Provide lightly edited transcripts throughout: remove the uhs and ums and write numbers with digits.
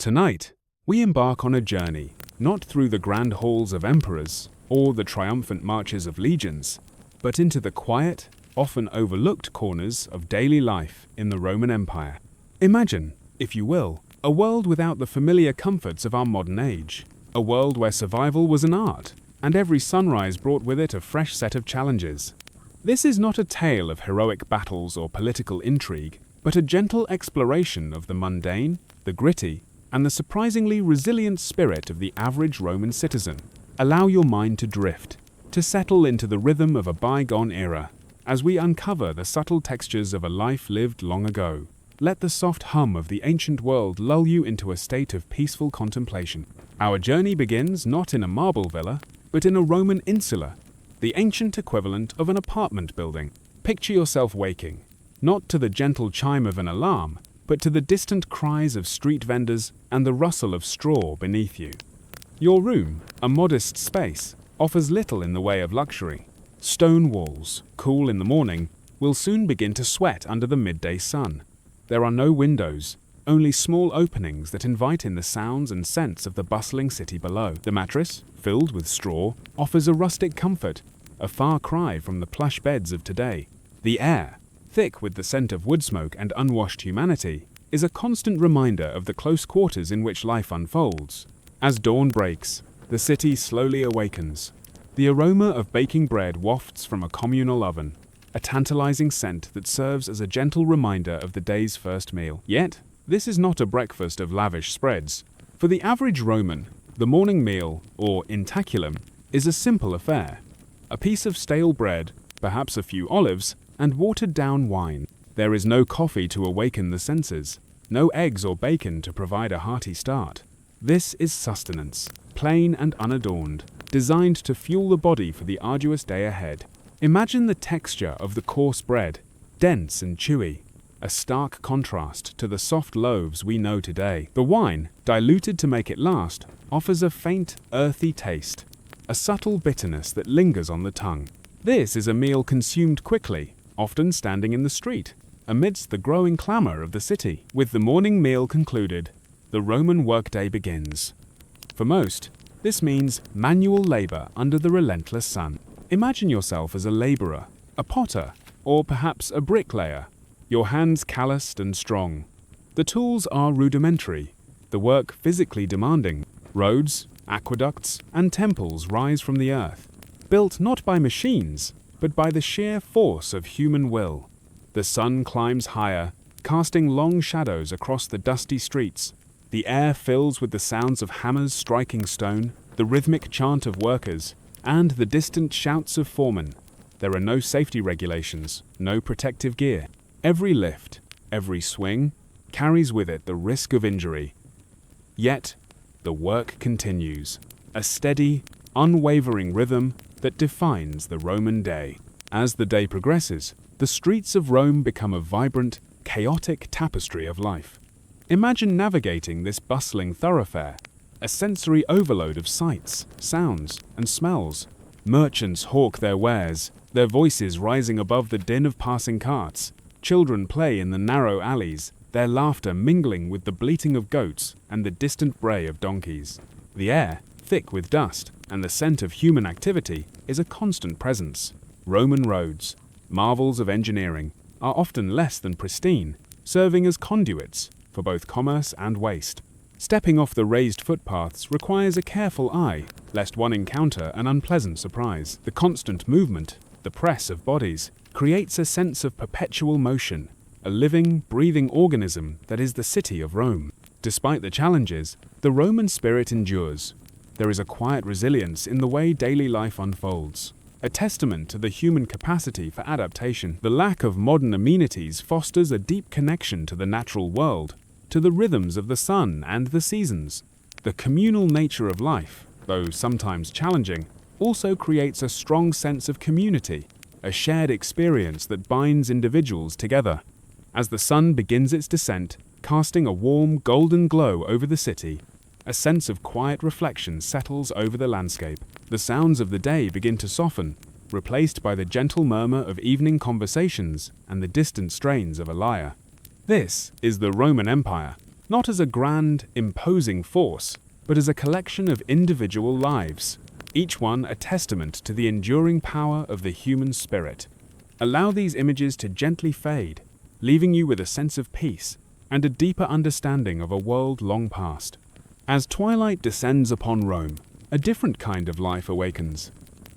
Tonight, we embark on a journey, not through the grand halls of emperors or the triumphant marches of legions, but into the quiet, often overlooked corners of daily life in the Roman Empire. Imagine, if you will, a world without the familiar comforts of our modern age. A world where survival was an art, and every sunrise brought with it a fresh set of challenges. This is not a tale of heroic battles or political intrigue, but a gentle exploration of the mundane, the gritty, and the surprisingly resilient spirit of the average Roman citizen. Allow your mind to drift, to settle into the rhythm of a bygone era, as we uncover the subtle textures of a life lived long ago. Let the soft hum of the ancient world lull you into a state of peaceful contemplation. Our journey begins not in a marble villa, but in a Roman insula, the ancient equivalent of an apartment building. Picture yourself waking, not to the gentle chime of an alarm, but to the distant cries of street vendors and the rustle of straw beneath you. Your room, a modest space, offers little in the way of luxury. Stone walls, cool in the morning, will soon begin to sweat under the midday sun. There are no windows, only small openings that invite in the sounds and scents of the bustling city below. The mattress, filled with straw, offers a rustic comfort, a far cry from the plush beds of today. The air, thick with the scent of wood smoke and unwashed humanity, is a constant reminder of the close quarters in which life unfolds. As dawn breaks, the city slowly awakens. The aroma of baking bread wafts from a communal oven, a tantalizing scent that serves as a gentle reminder of the day's first meal. Yet, this is not a breakfast of lavish spreads. For the average Roman, the morning meal, or intaculum, is a simple affair. A piece of stale bread, perhaps a few olives, and watered-down wine. There is no coffee to awaken the senses, no eggs or bacon to provide a hearty start. This is sustenance, plain and unadorned, designed to fuel the body for the arduous day ahead. Imagine the texture of the coarse bread, dense and chewy, a stark contrast to the soft loaves we know today. The wine, diluted to make it last, offers a faint, earthy taste, a subtle bitterness that lingers on the tongue. This is a meal consumed quickly, often standing in the street, amidst the growing clamor of the city. With the morning meal concluded, the Roman workday begins. For most, this means manual labor under the relentless sun. Imagine yourself as a laborer, a potter, or perhaps a bricklayer, your hands calloused and strong. The tools are rudimentary, the work physically demanding. Roads, aqueducts, and temples rise from the earth, built not by machines, but by the sheer force of human will. The sun climbs higher, casting long shadows across the dusty streets. The air fills with the sounds of hammers striking stone, the rhythmic chant of workers, and the distant shouts of foremen. There are no safety regulations, no protective gear. Every lift, every swing, carries with it the risk of injury. Yet, the work continues, a steady, unwavering rhythm that defines the Roman day. As the day progresses, the streets of Rome become a vibrant, chaotic tapestry of life. Imagine navigating this bustling thoroughfare, a sensory overload of sights, sounds, and smells. Merchants hawk their wares, their voices rising above the din of passing carts. Children play in the narrow alleys, their laughter mingling with the bleating of goats and the distant bray of donkeys. The air, thick with dust, and the scent of human activity, is a constant presence. Roman roads, marvels of engineering, are often less than pristine, serving as conduits for both commerce and waste. Stepping off the raised footpaths requires a careful eye, lest one encounter an unpleasant surprise. The constant movement, the press of bodies, creates a sense of perpetual motion, a living, breathing organism that is the city of Rome. Despite the challenges, the Roman spirit endures. There is a quiet resilience in the way daily life unfolds, a testament to the human capacity for adaptation. The lack of modern amenities fosters a deep connection to the natural world, to the rhythms of the sun and the seasons. The communal nature of life, though sometimes challenging, also creates a strong sense of community, a shared experience that binds individuals together. As the sun begins its descent, casting a warm, golden glow over the city, a sense of quiet reflection settles over the landscape. The sounds of the day begin to soften, replaced by the gentle murmur of evening conversations and the distant strains of a lyre. This is the Roman Empire, not as a grand, imposing force, but as a collection of individual lives, each one a testament to the enduring power of the human spirit. Allow these images to gently fade, leaving you with a sense of peace and a deeper understanding of a world long past. As twilight descends upon Rome, a different kind of life awakens.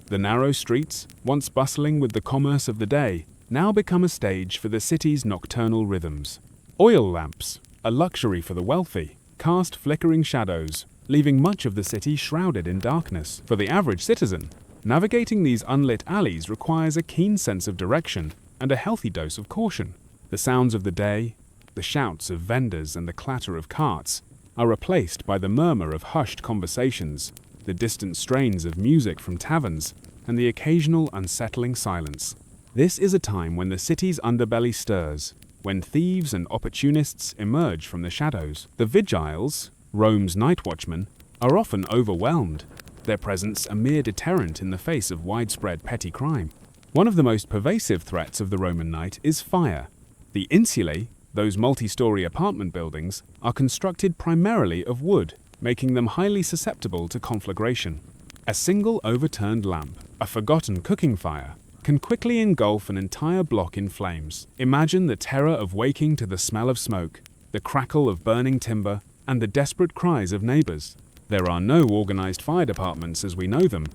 The narrow streets, once bustling with the commerce of the day, now become a stage for the city's nocturnal rhythms. Oil lamps, a luxury for the wealthy, cast flickering shadows, leaving much of the city shrouded in darkness. For the average citizen, navigating these unlit alleys requires a keen sense of direction and a healthy dose of caution. The sounds of the day, the shouts of vendors and the clatter of carts, are replaced by the murmur of hushed conversations, the distant strains of music from taverns, and the occasional unsettling silence. This is a time when the city's underbelly stirs, when thieves and opportunists emerge from the shadows. The vigiles, Rome's night watchmen, are often overwhelmed, their presence a mere deterrent in the face of widespread petty crime. One of the most pervasive threats of the Roman night is fire. The insulae, those multi-story apartment buildings, are constructed primarily of wood, making them highly susceptible to conflagration. A single overturned lamp, a forgotten cooking fire, can quickly engulf an entire block in flames. Imagine the terror of waking to the smell of smoke, the crackle of burning timber, and the desperate cries of neighbors. There are no organized fire departments as we know them,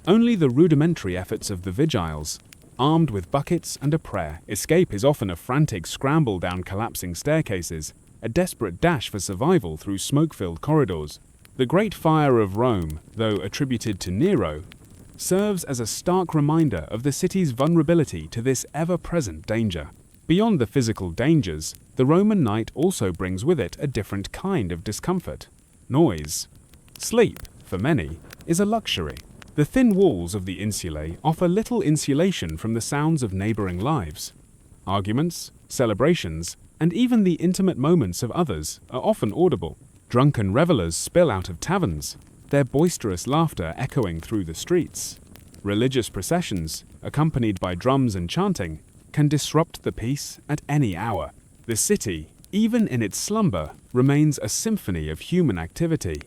only the rudimentary efforts of the vigiles. Armed with buckets and a prayer, escape is often a frantic scramble down collapsing staircases, a desperate dash for survival through smoke-filled corridors. The Great Fire of Rome, though attributed to Nero, serves as a stark reminder of the city's vulnerability to this ever-present danger. Beyond the physical dangers, the Roman night also brings with it a different kind of discomfort. Noise. Sleep, for many, is a luxury. The thin walls of the insulae offer little insulation from the sounds of neighboring lives. Arguments, celebrations, and even the intimate moments of others are often audible. Drunken revelers spill out of taverns, their boisterous laughter echoing through the streets. Religious processions, accompanied by drums and chanting, can disrupt the peace at any hour. The city, even in its slumber, remains a symphony of human activity,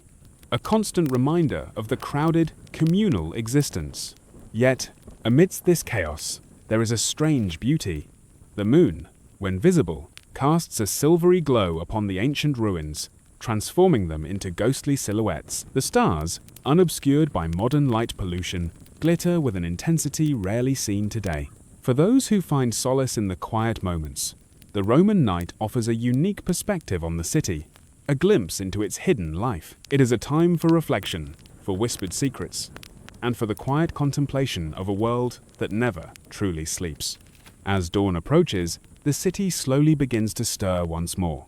a constant reminder of the crowded, communal existence. Yet, amidst this chaos, there is a strange beauty. The moon, when visible, casts a silvery glow upon the ancient ruins, transforming them into ghostly silhouettes. The stars, unobscured by modern light pollution, glitter with an intensity rarely seen today. For those who find solace in the quiet moments, the Roman night offers a unique perspective on the city, a glimpse into its hidden life. It is a time for reflection, for whispered secrets, and for the quiet contemplation of a world that never truly sleeps. As dawn approaches, the city slowly begins to stir once more.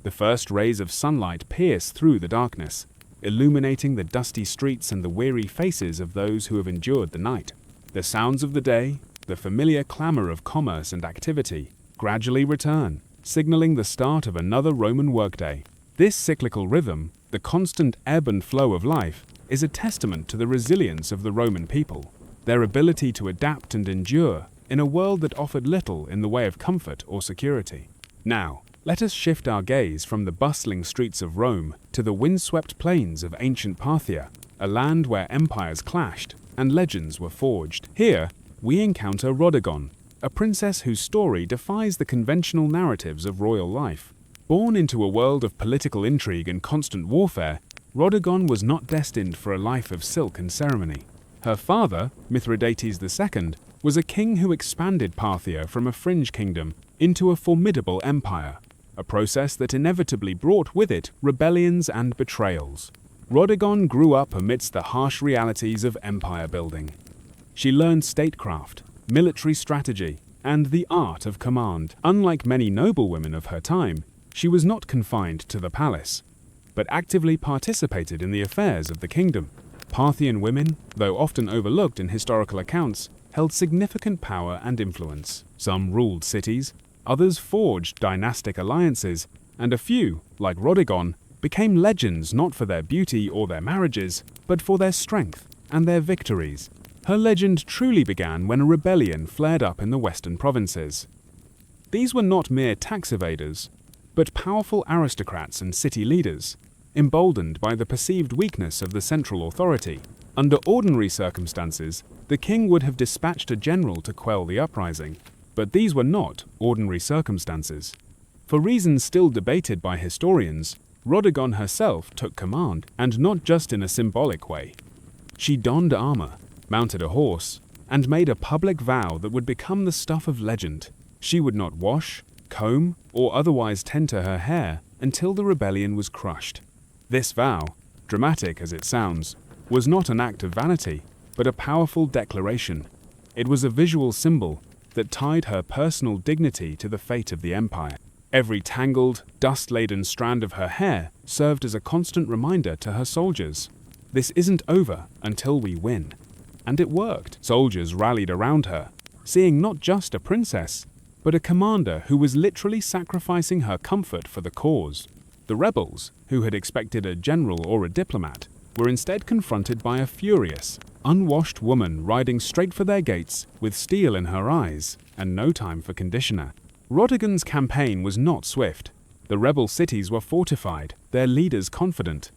The first rays of sunlight pierce through the darkness, illuminating the dusty streets and the weary faces of those who have endured the night. The sounds of the day, the familiar clamor of commerce and activity, gradually return, signaling the start of another Roman workday. This cyclical rhythm, the constant ebb and flow of life, is a testament to the resilience of the Roman people, their ability to adapt and endure in a world that offered little in the way of comfort or security. Now, let us shift our gaze from the bustling streets of Rome to the windswept plains of ancient Parthia, a land where empires clashed and legends were forged. Here, we encounter Rhodogon, a princess whose story defies the conventional narratives of royal life. Born into a world of political intrigue and constant warfare, Rhodogon was not destined for a life of silk and ceremony. Her father, Mithridates II, was a king who expanded Parthia from a fringe kingdom into a formidable empire, a process that inevitably brought with it rebellions and betrayals. Rhodogon grew up amidst the harsh realities of empire building. She learned statecraft, military strategy, and the art of command. Unlike many noblewomen of her time, she was not confined to the palace, but actively participated in the affairs of the kingdom. Parthian women, though often overlooked in historical accounts, held significant power and influence. Some ruled cities, others forged dynastic alliances, and a few, like Rhodogon, became legends not for their beauty or their marriages, but for their strength and their victories. Her legend truly began when a rebellion flared up in the western provinces. These were not mere tax evaders, but powerful aristocrats and city leaders, emboldened by the perceived weakness of the central authority. Under ordinary circumstances, the king would have dispatched a general to quell the uprising, but these were not ordinary circumstances. For reasons still debated by historians, Rhodogon herself took command, and not just in a symbolic way. She donned armor, mounted a horse, and made a public vow that would become the stuff of legend. She would not wash, comb, or otherwise tend to her hair until the rebellion was crushed. This vow, dramatic as it sounds, was not an act of vanity, but a powerful declaration. It was a visual symbol that tied her personal dignity to the fate of the empire. Every tangled, dust-laden strand of her hair served as a constant reminder to her soldiers. This isn't over until we win. And it worked. Soldiers rallied around her, seeing not just a princess, but a commander who was literally sacrificing her comfort for the cause. The rebels, who had expected a general or a diplomat, were instead confronted by a furious, unwashed woman riding straight for their gates with steel in her eyes and no time for conditioner. Rhodogon's campaign was not swift. The rebel cities were fortified, their leaders confident.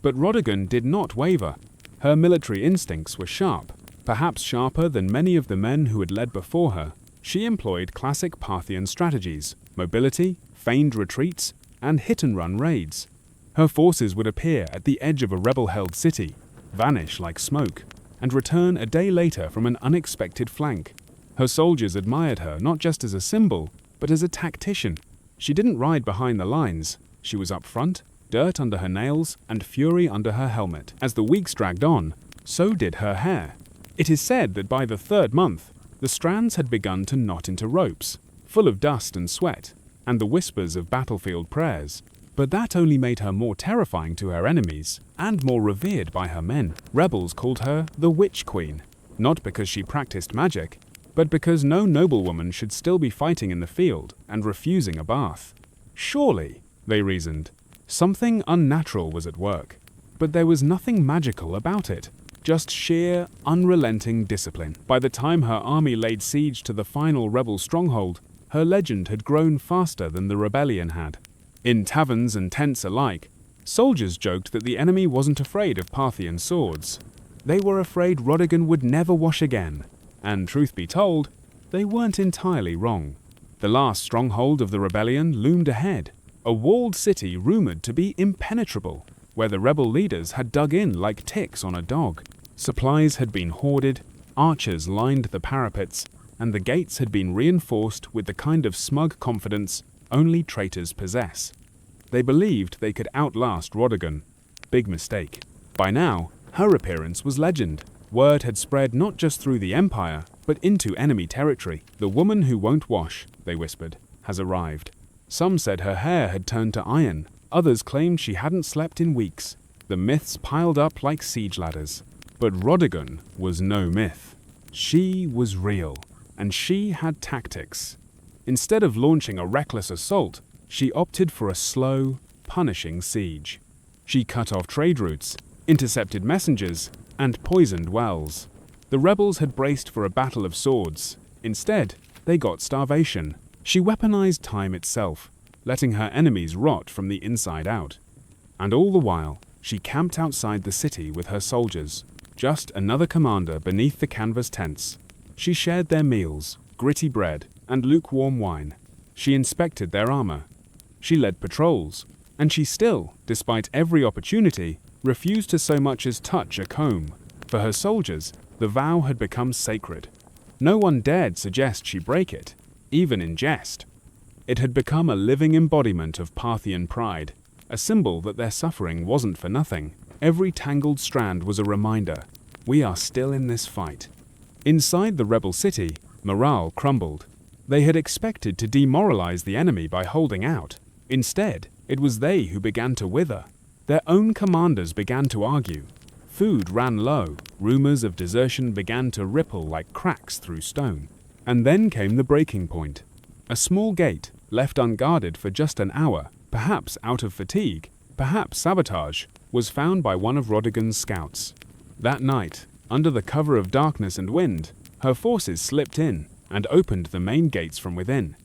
But Rhodogon did not waver. Her military instincts were sharp, perhaps sharper than many of the men who had led before her. She employed classic Parthian strategies: mobility, feigned retreats, and hit-and-run raids. Her forces would appear at the edge of a rebel-held city, vanish like smoke, and return a day later from an unexpected flank. Her soldiers admired her not just as a symbol, but as a tactician. She didn't ride behind the lines. She was up front, dirt under her nails and fury under her helmet. As the weeks dragged on, so did her hair. It is said that by the third month, the strands had begun to knot into ropes, full of dust and sweat, and the whispers of battlefield prayers. But that only made her more terrifying to her enemies, and more revered by her men. Rebels called her the Witch Queen, not because she practiced magic, but because no noblewoman should still be fighting in the field and refusing a bath. Surely, they reasoned, something unnatural was at work. But there was nothing magical about it, just sheer, unrelenting discipline. By the time her army laid siege to the final rebel stronghold, her legend had grown faster than the rebellion had. In taverns and tents alike, soldiers joked that the enemy wasn't afraid of Parthian swords. They were afraid Rhodogon would never wash again, and truth be told, they weren't entirely wrong. The last stronghold of the rebellion loomed ahead, a walled city rumored to be impenetrable, where the rebel leaders had dug in like ticks on a dog. Supplies had been hoarded, archers lined the parapets, and the gates had been reinforced with the kind of smug confidence only traitors possess. They believed they could outlast Rhodogon. Big mistake. By now, her appearance was legend. Word had spread not just through the empire, but into enemy territory. The woman who won't wash, they whispered, has arrived. Some said her hair had turned to iron. Others claimed she hadn't slept in weeks. The myths piled up like siege ladders. But Rhodogon was no myth. She was real, and she had tactics. Instead of launching a reckless assault, she opted for a slow, punishing siege. She cut off trade routes, intercepted messengers, and poisoned wells. The rebels had braced for a battle of swords. Instead, they got starvation. She weaponized time itself, letting her enemies rot from the inside out. And all the while, she camped outside the city with her soldiers, just another commander beneath the canvas tents. She shared their meals, gritty bread, and lukewarm wine. She inspected their armor. She led patrols, and she still, despite every opportunity, refused to so much as touch a comb. For her soldiers, the vow had become sacred. No one dared suggest she break it, even in jest. It had become a living embodiment of Parthian pride, a symbol that their suffering wasn't for nothing. Every tangled strand was a reminder, we are still in this fight. Inside the rebel city, morale crumbled. They had expected to demoralize the enemy by holding out. Instead, it was they who began to wither. Their own commanders began to argue. Food ran low. Rumors of desertion began to ripple like cracks through stone. And then came the breaking point. A small gate, left unguarded for just an hour, perhaps out of fatigue, perhaps sabotage, was found by one of Rhodogon's scouts. That night, under the cover of darkness and wind, her forces slipped in and opened the main gates from within.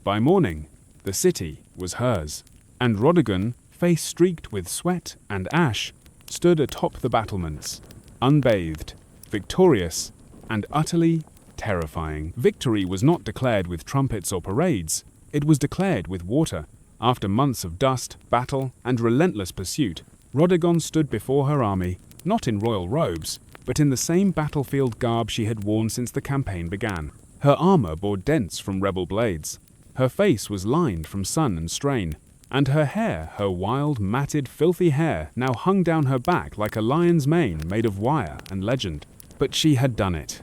By morning, the The city was hers, and Rhodogon, face streaked with sweat and ash, stood atop the battlements, unbathed, victorious, and utterly terrifying. Victory was not declared with trumpets or parades, it was declared with water. After months of dust, battle, and relentless pursuit, Rhodogon stood before her army, not in royal robes, but in the same battlefield garb she had worn since the campaign began. Her armor bore dents from rebel blades. Her face was lined from sun and strain, and her hair, her wild, matted, filthy hair, now hung down her back like a lion's mane made of wire and legend. But she had done it.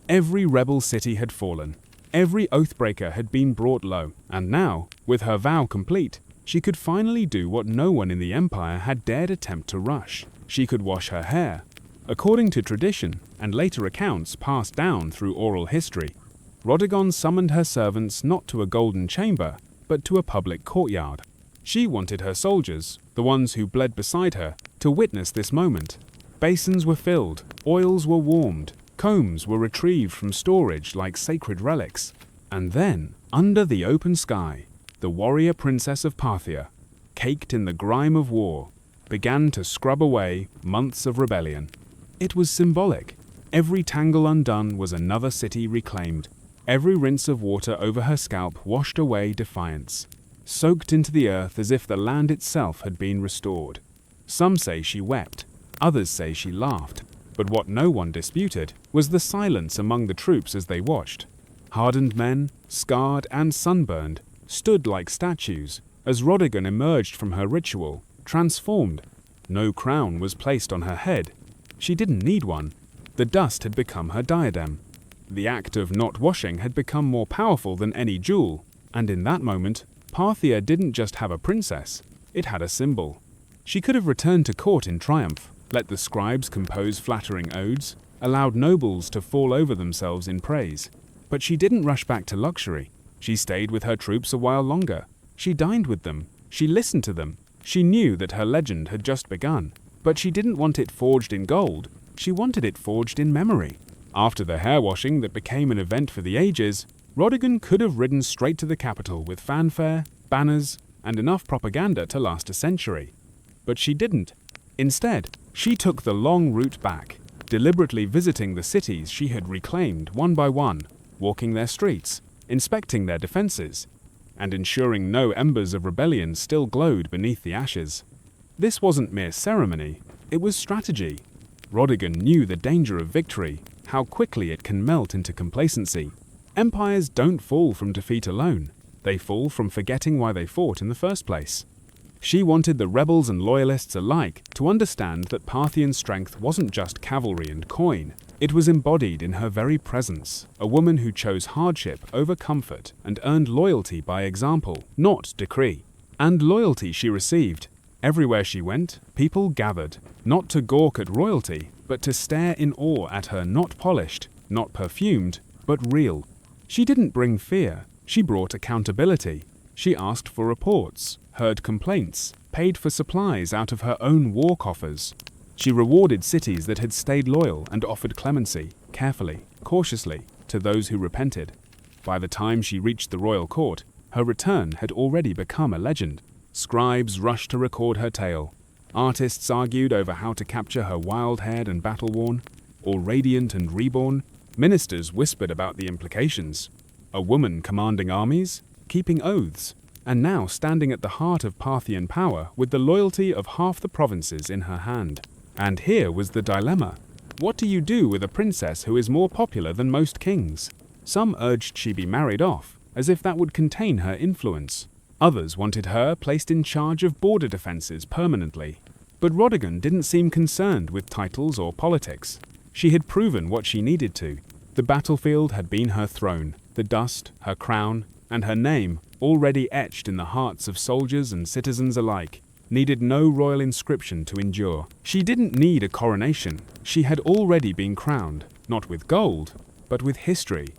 Every rebel city had fallen. Every oathbreaker had been brought low, and now, with her vow complete, she could finally do what no one in the Empire had dared attempt to rush. She could wash her hair. According to tradition, and later accounts passed down through oral history, Rhodogon summoned her servants not to a golden chamber, but to a public courtyard. She wanted her soldiers, the ones who bled beside her, to witness this moment. Basins were filled, oils were warmed, combs were retrieved from storage like sacred relics. And then, under the open sky, the warrior princess of Parthia, caked in the grime of war, began to scrub away months of rebellion. It was symbolic. Every tangle undone was another city reclaimed. Every rinse of water over her scalp washed away defiance, soaked into the earth as if the land itself had been restored. Some say she wept, others say she laughed, but what no one disputed was the silence among the troops as they watched. Hardened men, scarred and sunburned, stood like statues as Rhodogon emerged from her ritual, transformed. No crown was placed on her head. She didn't need one. The dust had become her diadem. The act of not washing had become more powerful than any jewel, and in that moment, Parthia didn't just have a princess, it had a symbol. She could have returned to court in triumph, let the scribes compose flattering odes, allowed nobles to fall over themselves in praise. But she didn't rush back to luxury. She stayed with her troops a while longer. She dined with them. She listened to them. She knew that her legend had just begun. But she didn't want it forged in gold. She wanted it forged in memory. After the hair washing that became an event for the ages, Rhodogon could have ridden straight to the capital with fanfare, banners, and enough propaganda to last a century. But she didn't. Instead, she took the long route back, deliberately visiting the cities she had reclaimed one by one, walking their streets, inspecting their defenses, and ensuring no embers of rebellion still glowed beneath the ashes. This wasn't mere ceremony, it was strategy. Rhodogon knew the danger of victory, how quickly it can melt into complacency. Empires don't fall from defeat alone, they fall from forgetting why they fought in the first place. She wanted the rebels and loyalists alike to understand that Parthian strength wasn't just cavalry and coin. It was embodied in her very presence, a woman who chose hardship over comfort and earned loyalty by example, not decree. And loyalty she received. Everywhere she went, people gathered, not to gawk at royalty, but to stare in awe at her not polished, not perfumed, but real. She didn't bring fear, she brought accountability. She asked for reports, heard complaints, paid for supplies out of her own war coffers. She rewarded cities that had stayed loyal and offered clemency, carefully, cautiously, to those who repented. By the time she reached the royal court, her return had already become a legend. Scribes rushed to record her tale. Artists argued over how to capture her wild-haired and battle-worn, or radiant and reborn. Ministers whispered about the implications. A woman commanding armies, keeping oaths, and now standing at the heart of Parthian power with the loyalty of half the provinces in her hand. And here was the dilemma. What do you do with a princess who is more popular than most kings? Some urged she be married off, as if that would contain her influence. Others wanted her placed in charge of border defenses permanently. But Rhodogon didn't seem concerned with titles or politics. She had proven what she needed to. The battlefield had been her throne, the dust, her crown, and her name, already etched in the hearts of soldiers and citizens alike, needed no royal inscription to endure. She didn't need a coronation. She had already been crowned, not with gold, but with history.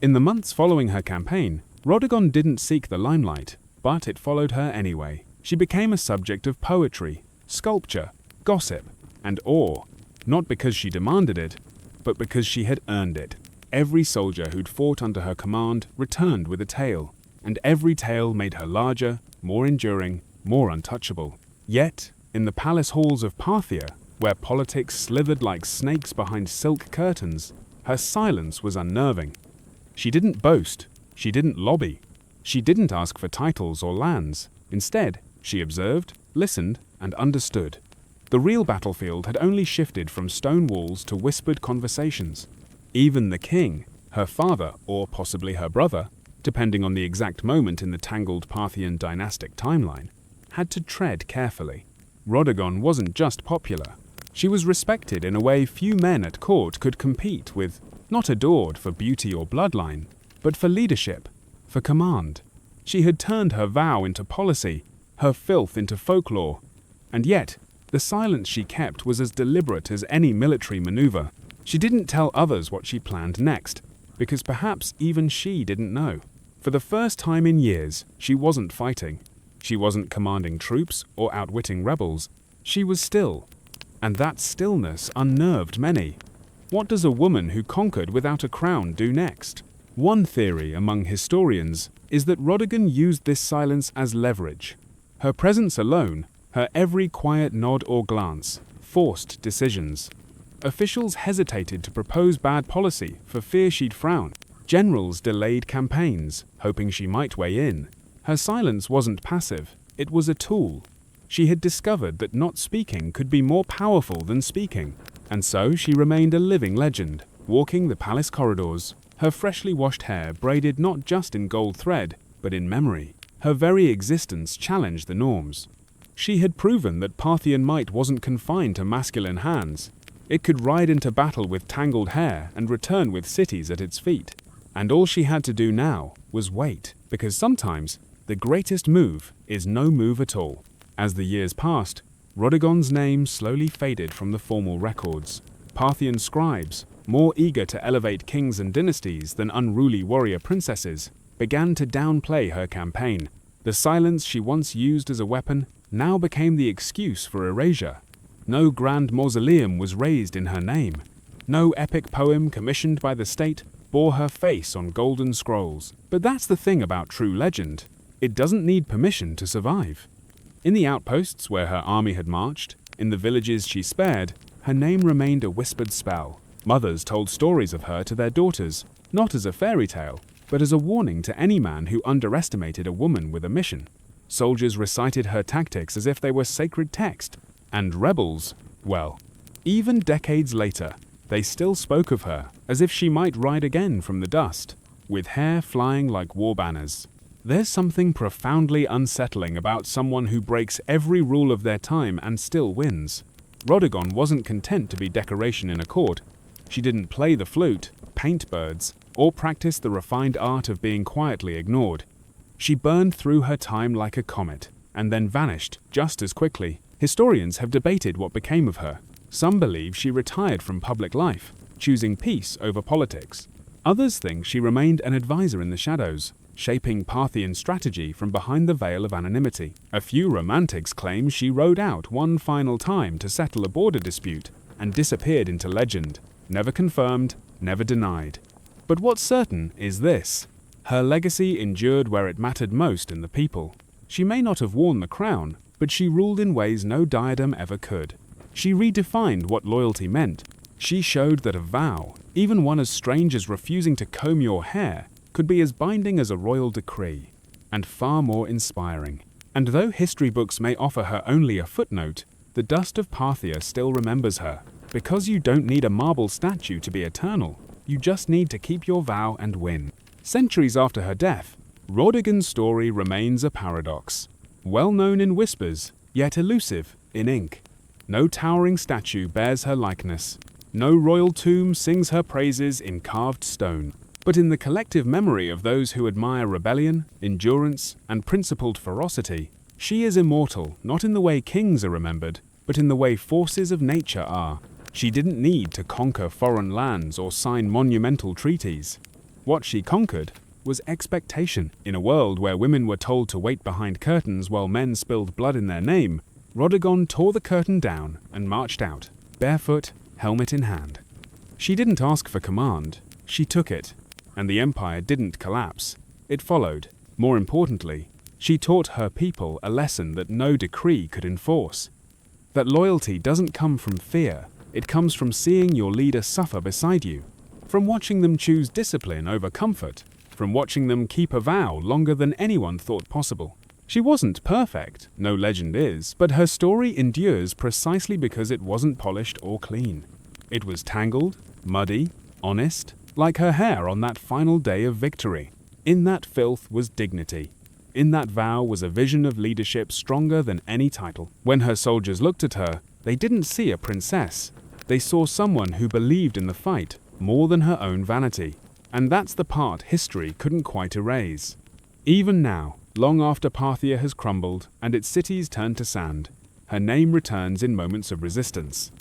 In the months following her campaign, Rhodogon didn't seek the limelight, but it followed her anyway. She became a subject of poetry, sculpture, gossip, and awe, not because she demanded it, but because she had earned it. Every soldier who'd fought under her command returned with a tale. and every tale made her larger, more enduring, more untouchable. Yet, in the palace halls of Parthia, where politics slithered like snakes behind silk curtains, her silence was unnerving. She didn't boast, she didn't lobby, she didn't ask for titles or lands. Instead, she observed, listened, and understood. The real battlefield had only shifted from stone walls to whispered conversations. Even the king, her father, or possibly her brother, depending on the exact moment in the tangled Parthian dynastic timeline, had to tread carefully. Rhodogon wasn't just popular. She was respected in a way few men at court could compete with, not adored for beauty or bloodline, but for leadership, for command. She had turned her vow into policy, her filth into folklore, and yet, the silence she kept was as deliberate as any military maneuver. She didn't tell others what she planned next, because perhaps even she didn't know. For the first time in years, she wasn't fighting. She wasn't commanding troops or outwitting rebels. She was still. And that stillness unnerved many. What does a woman who conquered without a crown do next? One theory among historians is that Rhodogon used this silence as leverage. Her presence alone, her every quiet nod or glance, forced decisions. Officials hesitated to propose bad policy for fear she'd frown. Generals delayed campaigns, hoping she might weigh in. Her silence wasn't passive, it was a tool. She had discovered that not speaking could be more powerful than speaking, and so she remained a living legend, walking the palace corridors, her freshly washed hair braided not just in gold thread, but in memory. Her very existence challenged the norms. She had proven that Parthian might wasn't confined to masculine hands. It could ride into battle with tangled hair and return with cities at its feet. And all she had to do now was wait, because sometimes the greatest move is no move at all. As the years passed, Rhodogon's name slowly faded from the formal records. Parthian scribes, more eager to elevate kings and dynasties than unruly warrior princesses, began to downplay her campaign. The silence she once used as a weapon now became the excuse for erasure. No grand mausoleum was raised in her name. No epic poem commissioned by the state bore her face on golden scrolls. But that's the thing about true legend. It doesn't need permission to survive. In the outposts where her army had marched, in the villages she spared, her name remained a whispered spell. Mothers told stories of her to their daughters, not as a fairy tale, but as a warning to any man who underestimated a woman with a mission. Soldiers recited her tactics as if they were sacred text, and rebels, well, even decades later, they still spoke of her as if she might ride again from the dust, with hair flying like war banners. There's something profoundly unsettling about someone who breaks every rule of their time and still wins. Rhodogon wasn't content to be decoration in a court. She didn't play the flute, paint birds, or practice the refined art of being quietly ignored. She burned through her time like a comet, and then vanished just as quickly. Historians have debated what became of her. Some believe she retired from public life, choosing peace over politics. Others think she remained an advisor in the shadows, shaping Parthian strategy from behind the veil of anonymity. A few romantics claim she rode out one final time to settle a border dispute and disappeared into legend, never confirmed, never denied. But what's certain is this: her legacy endured where it mattered most in the people. She may not have worn the crown, but she ruled in ways no diadem ever could. She redefined what loyalty meant. She showed that a vow, even one as strange as refusing to comb your hair, could be as binding as a royal decree, and far more inspiring. And though history books may offer her only a footnote, the dust of Parthia still remembers her. Because you don't need a marble statue to be eternal, you just need to keep your vow and win. Centuries after her death, Rhodogon's story remains a paradox. Well known in whispers, yet elusive in ink. No towering statue bears her likeness. No royal tomb sings her praises in carved stone. But in the collective memory of those who admire rebellion, endurance, and principled ferocity, she is immortal not in the way kings are remembered, but in the way forces of nature are. She didn't need to conquer foreign lands or sign monumental treaties. What she conquered was expectation. In a world where women were told to wait behind curtains while men spilled blood in their name, Rhodogon tore the curtain down and marched out, barefoot, helmet in hand. She didn't ask for command, she took it. And the empire didn't collapse. It followed, More importantly, she taught her people a lesson that no decree could enforce. That loyalty doesn't come from fear, it comes from seeing your leader suffer beside you, from watching them choose discipline over comfort, from watching them keep a vow longer than anyone thought possible. She wasn't perfect, no legend is, but her story endures precisely because it wasn't polished or clean. It was tangled, muddy, honest, like her hair on that final day of victory. In that filth was dignity. In that vow was a vision of leadership stronger than any title. When her soldiers looked at her, they didn't see a princess. They saw someone who believed in the fight more than her own vanity. And that's the part history couldn't quite erase. Even now, long after Parthia has crumbled and its cities turned to sand, her name returns in moments of resistance.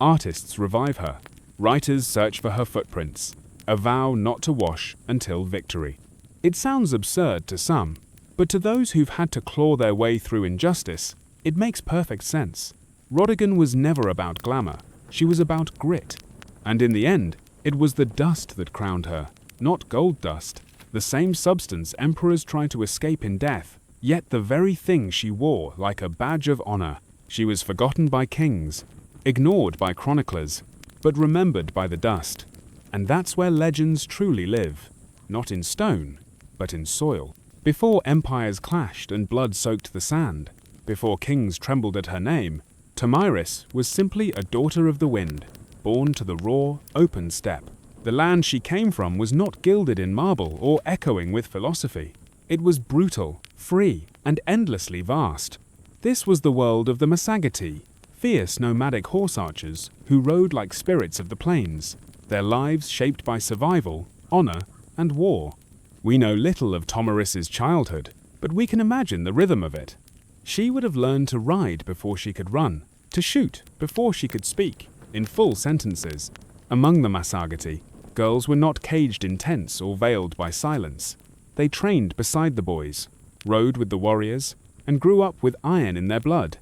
Artists revive her. Writers search for her footprints, a vow not to wash until victory. It sounds absurd to some, but to those who've had to claw their way through injustice, it makes perfect sense. Rodigan was never about glamour, she was about grit. And in the end, it was the dust that crowned her, not gold dust, the same substance emperors try to escape in death, yet the very thing she wore like a badge of honor. She was forgotten by kings, ignored by chroniclers, but remembered by the dust. And that's where legends truly live, not in stone, but in soil. Before empires clashed and blood soaked the sand, before kings trembled at her name, Tomyris was simply a daughter of the wind, born to the raw, open steppe. The land she came from was not gilded in marble or echoing with philosophy. It was brutal, free, and endlessly vast. This was the world of the Masagetae, fierce nomadic horse archers who rode like spirits of the plains, their lives shaped by survival, honor, and war. We know little of Tomyris's childhood, but we can imagine the rhythm of it. She would have learned to ride before she could run, to shoot before she could speak, in full sentences. Among the Masagetae, girls were not caged in tents or veiled by silence. They trained beside the boys, rode with the warriors, and grew up with iron in their blood.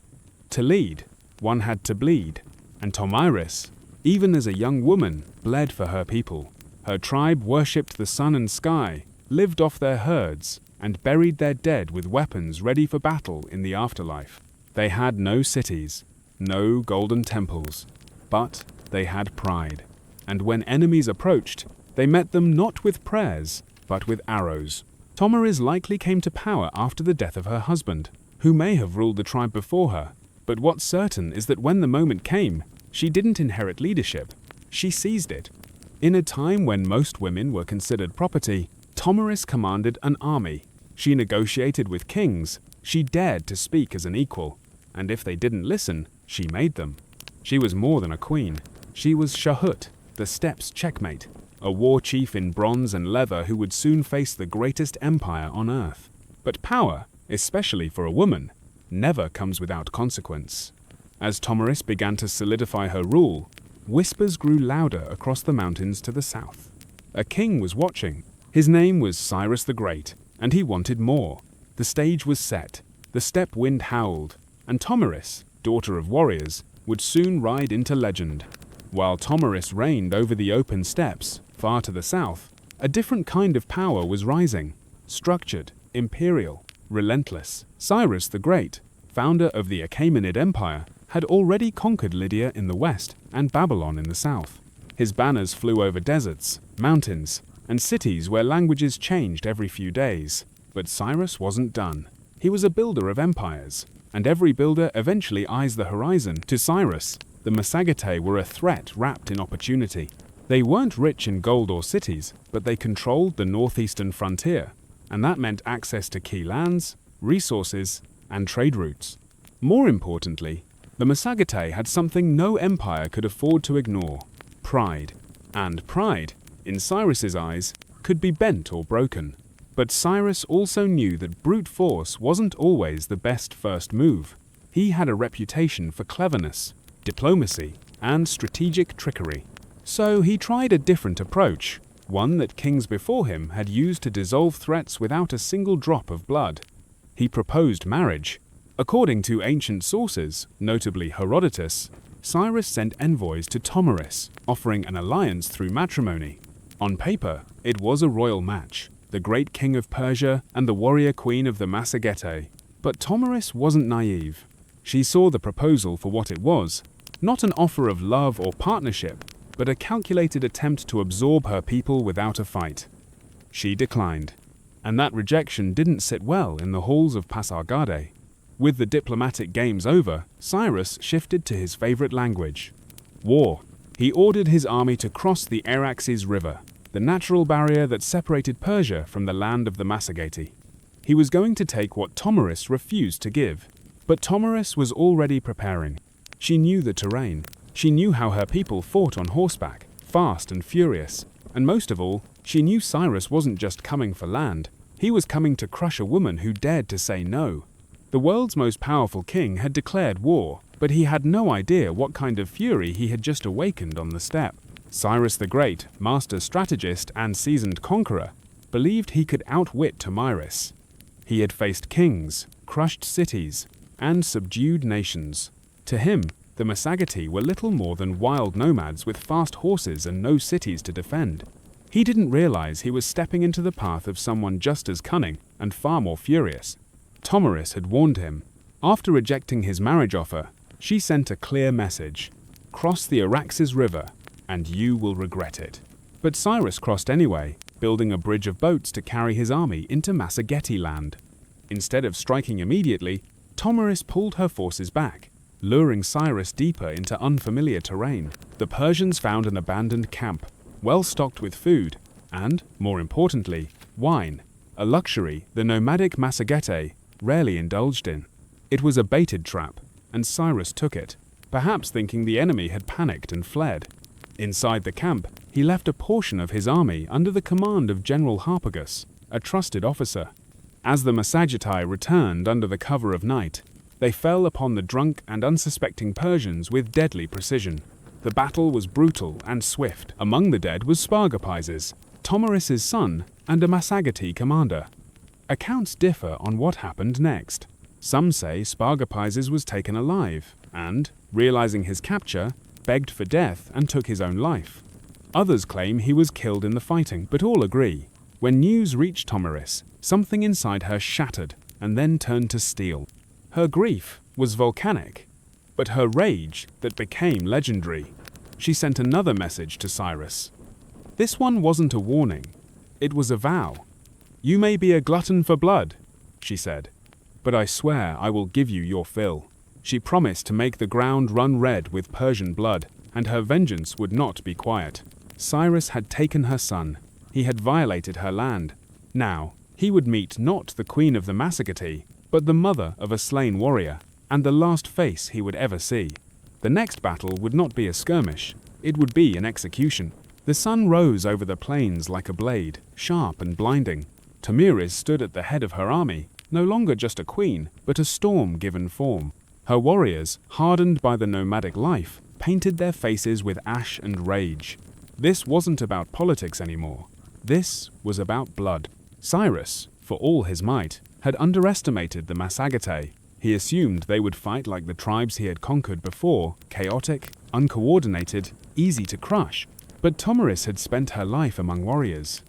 To lead, one had to bleed, and Tomyris, even as a young woman, bled for her people. Her tribe worshipped the sun and sky, lived off their herds, and buried their dead with weapons ready for battle in the afterlife. They had no cities, no golden temples, but they had pride. And when enemies approached, they met them not with prayers, but with arrows. Tomyris likely came to power after the death of her husband, who may have ruled the tribe before her, but what's certain is that when the moment came, she didn't inherit leadership, she seized it. In a time when most women were considered property, Tomyris commanded an army. She negotiated with kings, she dared to speak as an equal, and if they didn't listen, she made them. She was more than a queen. She was Shahut, the steppe's checkmate, a war chief in bronze and leather who would soon face the greatest empire on earth. But power, especially for a woman, never comes without consequence. As Tomyris began to solidify her rule, whispers grew louder across the mountains to the south. A king was watching. His name was Cyrus the Great, and he wanted more. The stage was set, the steppe wind howled, and Tomyris, daughter of warriors, would soon ride into legend. While Tomyris reigned over the open steppes, far to the south, a different kind of power was rising, structured, imperial, relentless. Cyrus the Great, founder of the Achaemenid Empire, had already conquered Lydia in the west and Babylon in the south. His banners flew over deserts, mountains, and cities where languages changed every few days. But Cyrus wasn't done. He was a builder of empires, and every builder eventually eyes the horizon. To Cyrus, the Masagetae were a threat wrapped in opportunity. They weren't rich in gold or cities, but they controlled the northeastern frontier, and that meant access to key lands, resources, and trade routes. More importantly, the Masagetae had something no empire could afford to ignore: pride. And pride, in Cyrus's eyes, could be bent or broken. But Cyrus also knew that brute force wasn't always the best first move. He had a reputation for cleverness, diplomacy, and strategic trickery. So he tried a different approach, one that kings before him had used to dissolve threats without a single drop of blood. He proposed marriage. According to ancient sources, notably Herodotus, Cyrus sent envoys to Tomyris, offering an alliance through matrimony. On paper, it was a royal match. the great king of Persia and the warrior queen of the Massagetae. But Tomiris wasn't naive. She saw the proposal for what it was, not an offer of love or partnership, but a calculated attempt to absorb her people without a fight. She declined, and that rejection didn't sit well in the halls of Pasargadae. With the diplomatic games over, Cyrus shifted to his favorite language: war. He ordered his army to cross the Araxes River, the natural barrier that separated Persia from the land of the Massagetae. He was going to take what Tomiris refused to give. But Tomiris was already preparing. She knew the terrain. She knew how her people fought on horseback, fast and furious. And most of all, she knew Cyrus wasn't just coming for land. He was coming to crush a woman who dared to say no. The world's most powerful king had declared war, but he had no idea what kind of fury he had just awakened on the steppe. Cyrus the Great, master strategist and seasoned conqueror, believed he could outwit Tomiris. He had faced kings, crushed cities, and subdued nations. To him, the Massagetae were little more than wild nomads with fast horses and no cities to defend. He didn't realize he was stepping into the path of someone just as cunning and far more furious. Tomiris had warned him. After rejecting his marriage offer, she sent a clear message: cross the Araxes River, and you will regret it. But Cyrus crossed anyway, building a bridge of boats to carry his army into Massagetae land. Instead of striking immediately, Tomiris pulled her forces back, luring Cyrus deeper into unfamiliar terrain. The Persians found an abandoned camp, well stocked with food, and, more importantly, wine, a luxury the nomadic Massagetae rarely indulged in. It was a baited trap, and Cyrus took it, perhaps thinking the enemy had panicked and fled. Inside the camp, he left a portion of his army under the command of General Harpagus, a trusted officer. As the Massagetae returned under the cover of night, they fell upon the drunk and unsuspecting Persians with deadly precision. The battle was brutal and swift. Among the dead was Spargopaises, Tomiris's son and a Massagetae commander. Accounts differ on what happened next. Some say Spargopaises was taken alive and, realizing his capture, begged for death and took his own life. Others claim he was killed in the fighting, but all agree. When news reached Tomiris, something inside her shattered and then turned to steel. Her grief was volcanic, but her rage that became legendary. She sent another message to Cyrus. This one wasn't a warning. It was a vow. "You may be a glutton for blood," she said, "but I swear I will give you your fill." She promised to make the ground run red with Persian blood, and her vengeance would not be quiet. Cyrus had taken her son. He had violated her land. Now, he would meet not the queen of the Massagetae, but the mother of a slain warrior, and the last face he would ever see. The next battle would not be a skirmish. It would be an execution. The sun rose over the plains like a blade, sharp and blinding. Tomiris stood at the head of her army, no longer just a queen, but a storm-given form. Her warriors, hardened by the nomadic life, painted their faces with ash and rage. This wasn't about politics anymore. This was about blood. Cyrus, for all his might, had underestimated the Massagetae. He assumed they would fight like the tribes he had conquered before, chaotic, uncoordinated, easy to crush. But Tomiris had spent her life among warriors.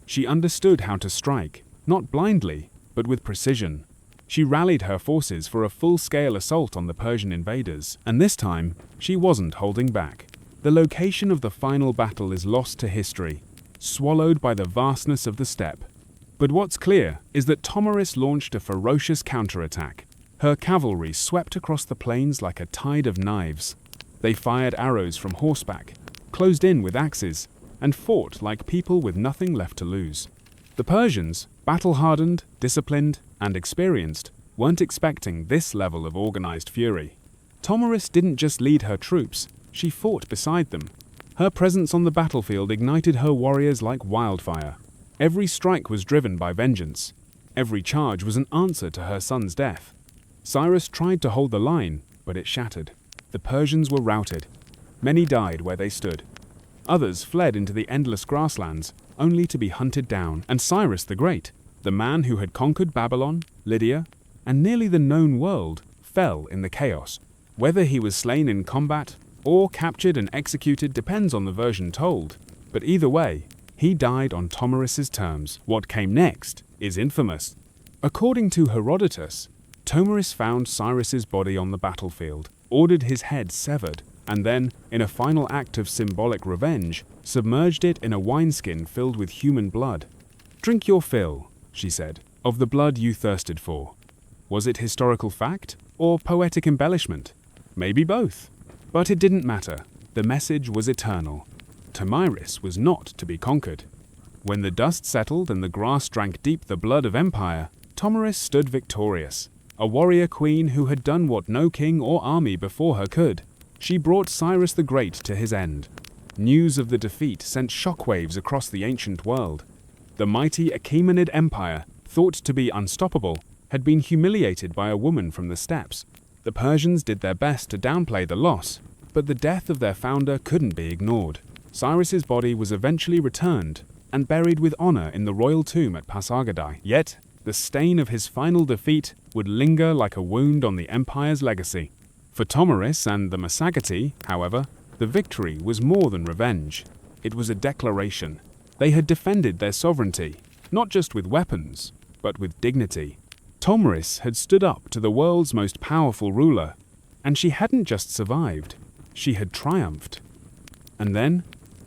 She understood how to strike, not blindly, but with precision. She rallied her forces for a full-scale assault on the Persian invaders, and this time, she wasn't holding back. The location of the final battle is lost to history, swallowed by the vastness of the steppe. But what's clear is that Tomiris launched a ferocious counterattack. Her cavalry swept across the plains like a tide of knives. They fired arrows from horseback, closed in with axes, and fought like people with nothing left to lose. The Persians, battle-hardened, disciplined, and experienced, weren't expecting this level of organized fury. Tomiris didn't just lead her troops, she fought beside them. Her presence on the battlefield ignited her warriors like wildfire. Every strike was driven by vengeance. Every charge was an answer to her son's death. Cyrus tried to hold the line, but it shattered. The Persians were routed. Many died where they stood. Others fled into the endless grasslands, only to be hunted down. And Cyrus the Great, the man who had conquered Babylon, Lydia, and nearly the known world, fell in the chaos. Whether he was slain in combat or captured and executed depends on the version told, but either way, He died on Tomiris's terms. What came next is infamous. According to Herodotus, Tomiris found Cyrus's body on the battlefield, ordered his head severed, and then, in a final act of symbolic revenge, submerged it in a wineskin filled with human blood. "Drink your fill," she said, "of the blood you thirsted for." Was it historical fact or poetic embellishment? Maybe both. But it didn't matter. The message was eternal. Tomiris was not to be conquered. When the dust settled and the grass drank deep the blood of empire, Tomiris stood victorious, a warrior queen who had done what no king or army before her could. She brought Cyrus the Great to his end. News of the defeat sent shockwaves across the ancient world. The mighty Achaemenid Empire, thought to be unstoppable, had been humiliated by a woman from the steppes. The Persians did their best to downplay the loss, but the death of their founder couldn't be ignored. Cyrus's body was eventually returned and buried with honor in the royal tomb at Pasargadae. Yet, the stain of his final defeat would linger like a wound on the empire's legacy. For Tomiris and the Massagetæ, however, the victory was more than revenge. It was a declaration. They had defended their sovereignty, not just with weapons, but with dignity. Tomiris had stood up to the world's most powerful ruler, and she hadn't just survived, she had triumphed. And then,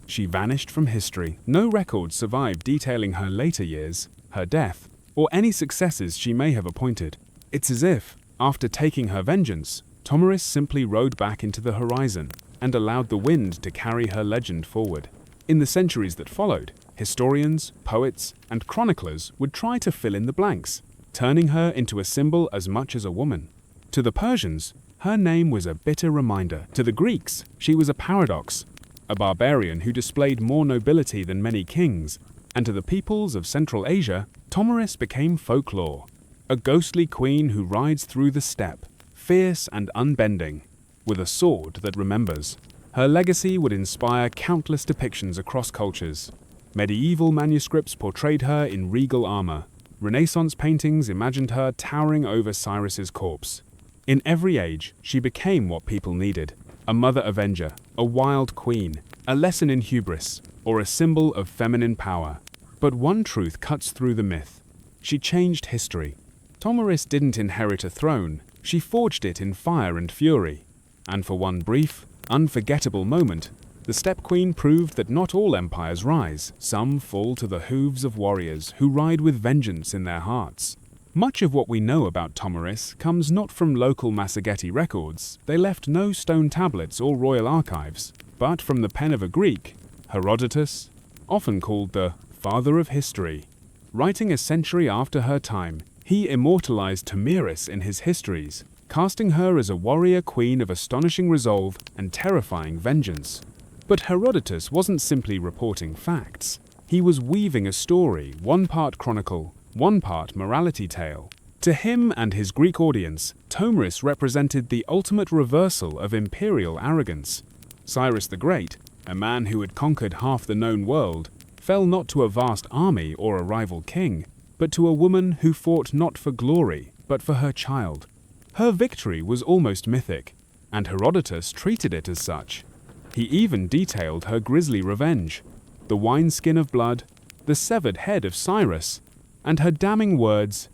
she vanished from history. No records survived detailing her later years, her death, or any successes she may have appointed. It's as if, after taking her vengeance, Tomiris simply rode back into the horizon and allowed the wind to carry her legend forward. In the centuries that followed, historians, poets, and chroniclers would try to fill in the blanks, turning her into a symbol as much as a woman. To the Persians, her name was a bitter reminder. To the Greeks, she was a paradox, a barbarian who displayed more nobility than many kings. And to the peoples of Central Asia, Tomiris became folklore, a ghostly queen who rides through the steppe, fierce and unbending, with a sword that remembers. Her legacy would inspire countless depictions across cultures. Medieval manuscripts portrayed her in regal armor. Renaissance paintings imagined her towering over Cyrus's corpse. In every age, she became what people needed: a mother avenger, a wild queen, a lesson in hubris, or a symbol of feminine power. But one truth cuts through the myth. She changed history. Tomiris didn't inherit a throne, she forged it in fire and fury. And for one brief, unforgettable moment, the Steppe Queen proved that not all empires rise. Some fall to the hooves of warriors who ride with vengeance in their hearts. Much of what we know about Tomiris comes not from local Massagetæ records. They left no stone tablets or royal archives, but from the pen of a Greek, Herodotus, often called the father of history. Writing a century after her time, he immortalized Tomiris in his histories, casting her as a warrior queen of astonishing resolve and terrifying vengeance. But Herodotus wasn't simply reporting facts. He was weaving a story, one part chronicle, one part morality tale. To him and his Greek audience, Tomiris represented the ultimate reversal of imperial arrogance. Cyrus the Great, a man who had conquered half the known world, fell not to a vast army or a rival king, but to a woman who fought not for glory, but for her child. Her victory was almost mythic, and Herodotus treated it as such. He even detailed her grisly revenge: the wineskin of blood, the severed head of Cyrus, and her damning words,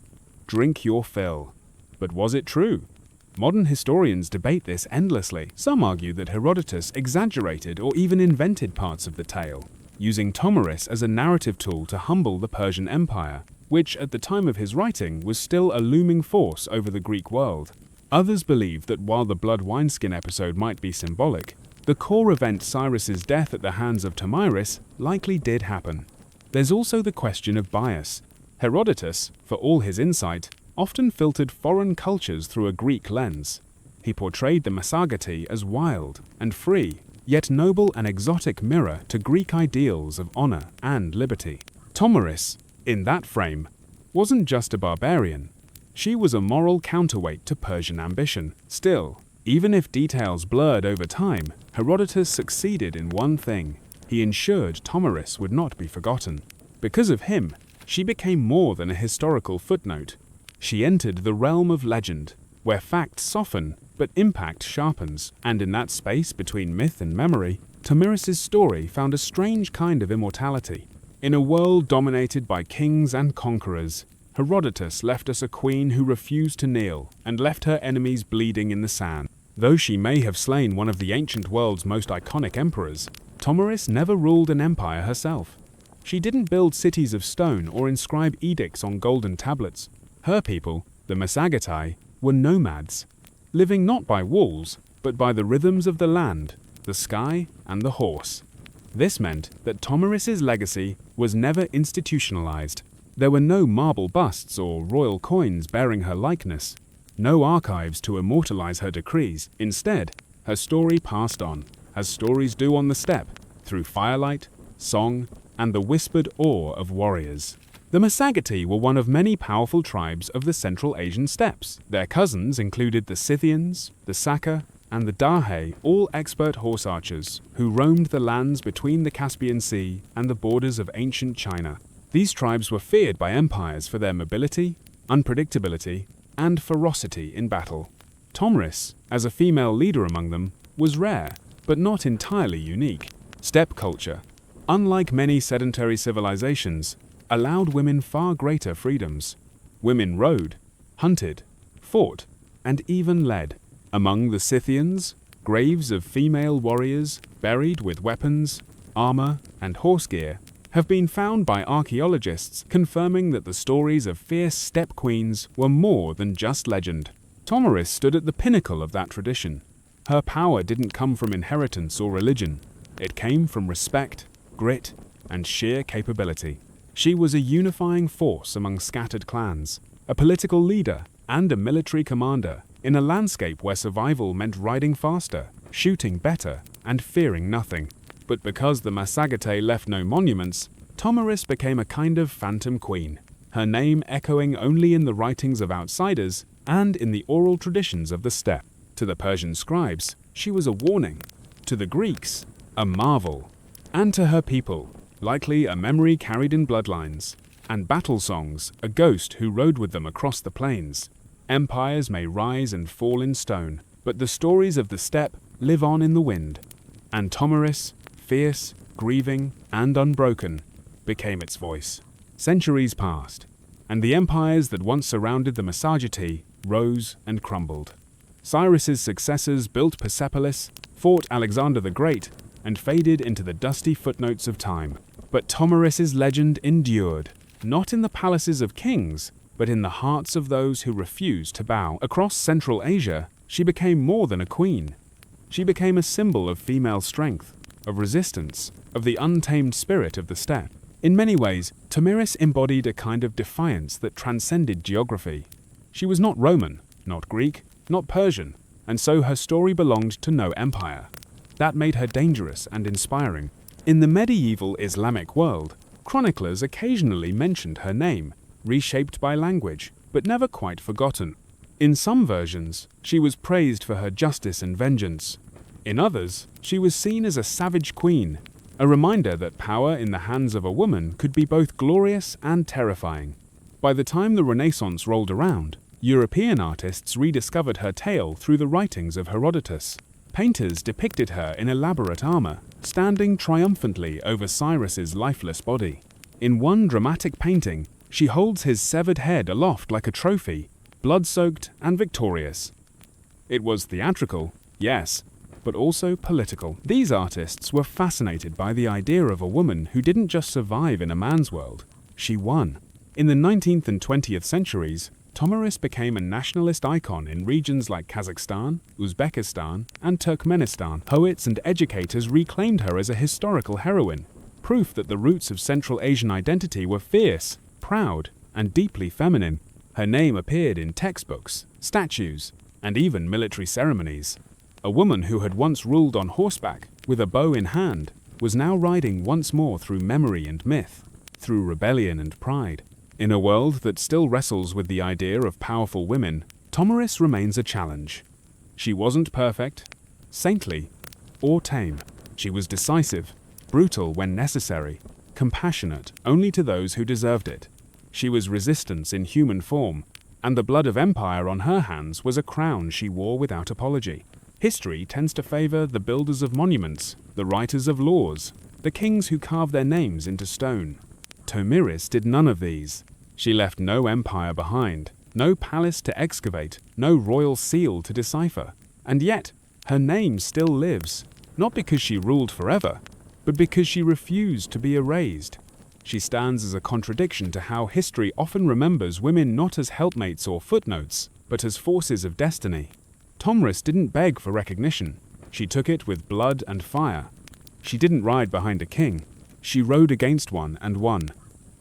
"Drink your fill." But was it true? Modern historians debate this endlessly. Some argue that Herodotus exaggerated or even invented parts of the tale, using Tomiris as a narrative tool to humble the Persian Empire, which at the time of his writing was still a looming force over the Greek world. Others believe that while the blood wineskin episode might be symbolic, the core event, Cyrus's death at the hands of Tomiris, likely did happen. There's also the question of bias. Herodotus, for all his insight, often filtered foreign cultures through a Greek lens. He portrayed the Massagetæ as wild and free, yet noble and exotic mirror to Greek ideals of honor and liberty. Tomiris, in that frame, wasn't just a barbarian. She was a moral counterweight to Persian ambition. Still, even if details blurred over time, Herodotus succeeded in one thing. He ensured Tomiris would not be forgotten. Because of him, she became more than a historical footnote. She entered the realm of legend, where facts soften but impact sharpens. And in that space between myth and memory, Tomiris's story found a strange kind of immortality. In a world dominated by kings and conquerors, Herodotus left us a queen who refused to kneel and left her enemies bleeding in the sand. Though she may have slain one of the ancient world's most iconic emperors, Thomiris never ruled an empire herself. She didn't build cities of stone or inscribe edicts on golden tablets. Her people, the Massagetai, were nomads, living not by walls, but by the rhythms of the land, the sky, and the horse. This meant that Tomiris's legacy was never institutionalized. There were no marble busts or royal coins bearing her likeness, no archives to immortalize her decrees. Instead, her story passed on, as stories do on the steppe, through firelight, song, and the whispered awe of warriors. The Massagetae were one of many powerful tribes of the Central Asian steppes. Their cousins included the Scythians, the Saka, and the Dahe, all expert horse archers, who roamed the lands between the Caspian Sea and the borders of ancient China. These tribes were feared by empires for their mobility, unpredictability, and ferocity in battle. Tomiris, as a female leader among them, was rare, but not entirely unique. Steppe culture, unlike many sedentary civilizations, allowed women far greater freedoms. Women rode, hunted, fought, and even led. Among the Scythians, graves of female warriors buried with weapons, armor, and horse gear have been found by archaeologists, confirming that the stories of fierce steppe queens were more than just legend. Tomiris stood at the pinnacle of that tradition. Her power didn't come from inheritance or religion. It came from respect, grit, and sheer capability. She was a unifying force among scattered clans, a political leader, and a military commander in a landscape where survival meant riding faster, shooting better, and fearing nothing. But because the Massagetae left no monuments, Tomiris became a kind of phantom queen, her name echoing only in the writings of outsiders and in the oral traditions of the steppe. To the Persian scribes, she was a warning. To the Greeks, a marvel. And to her people, likely a memory carried in bloodlines, and battle songs, a ghost who rode with them across the plains. Empires may rise and fall in stone, but the stories of the steppe live on in the wind. And Tomiris, fierce, grieving, and unbroken, became its voice. Centuries passed, and the empires that once surrounded the Massagetae rose and crumbled. Cyrus's successors built Persepolis, fought Alexander the Great, and faded into the dusty footnotes of time. But Tomiris's legend endured, not in the palaces of kings, but in the hearts of those who refused to bow. Across Central Asia, she became more than a queen. She became a symbol of female strength, of resistance, of the untamed spirit of the steppe. In many ways, Tomiris embodied a kind of defiance that transcended geography. She was not Roman, not Greek, not Persian, and so her story belonged to no empire. That made her dangerous and inspiring. In the medieval Islamic world, chroniclers occasionally mentioned her name, reshaped by language, but never quite forgotten. In some versions, she was praised for her justice and vengeance. In others, she was seen as a savage queen, a reminder that power in the hands of a woman could be both glorious and terrifying. By the time the Renaissance rolled around, European artists rediscovered her tale through the writings of Herodotus. Painters depicted her in elaborate armor, standing triumphantly over Cyrus's lifeless body. In one dramatic painting, she holds his severed head aloft like a trophy, blood-soaked and victorious. It was theatrical, yes, but also political. These artists were fascinated by the idea of a woman who didn't just survive in a man's world, she won. In the 19th and 20th centuries, Tomiris became a nationalist icon in regions like Kazakhstan, Uzbekistan, and Turkmenistan. Poets and educators reclaimed her as a historical heroine, proof that the roots of Central Asian identity were fierce, proud, and deeply feminine. Her name appeared in textbooks, statues, and even military ceremonies. A woman who had once ruled on horseback, with a bow in hand, was now riding once more through memory and myth, through rebellion and pride. In a world that still wrestles with the idea of powerful women, Tomiris remains a challenge. She wasn't perfect, saintly, or tame. She was decisive, brutal when necessary, compassionate only to those who deserved it. She was resistance in human form, and the blood of empire on her hands was a crown she wore without apology. History tends to favor the builders of monuments, the writers of laws, the kings who carve their names into stone. Tomiris did none of these. She left no empire behind, no palace to excavate, no royal seal to decipher. And yet, her name still lives, not because she ruled forever, but because she refused to be erased. She stands as a contradiction to how history often remembers women not as helpmates or footnotes, but as forces of destiny. Tomris didn't beg for recognition. She took it with blood and fire. She didn't ride behind a king. She rode against one and won.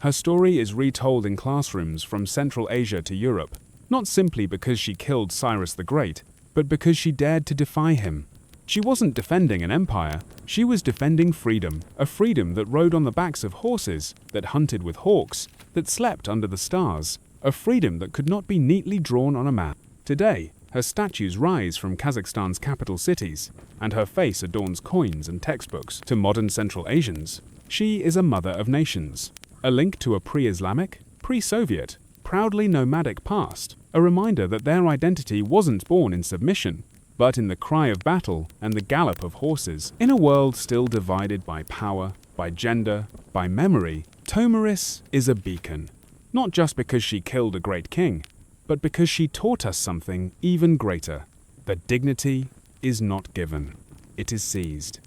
Her story is retold in classrooms from Central Asia to Europe, not simply because she killed Cyrus the Great, but because she dared to defy him. She wasn't defending an empire, she was defending freedom, a freedom that rode on the backs of horses, that hunted with hawks, that slept under the stars, a freedom that could not be neatly drawn on a map. Today, her statues rise from Kazakhstan's capital cities, and her face adorns coins and textbooks to modern Central Asians. She is a mother of nations, a link to a pre-Islamic, pre-Soviet, proudly nomadic past, a reminder that their identity wasn't born in submission, but in the cry of battle and the gallop of horses. In a world still divided by power, by gender, by memory, Tomiris is a beacon, not just because she killed a great king, but because she taught us something even greater, that dignity is not given, it is seized.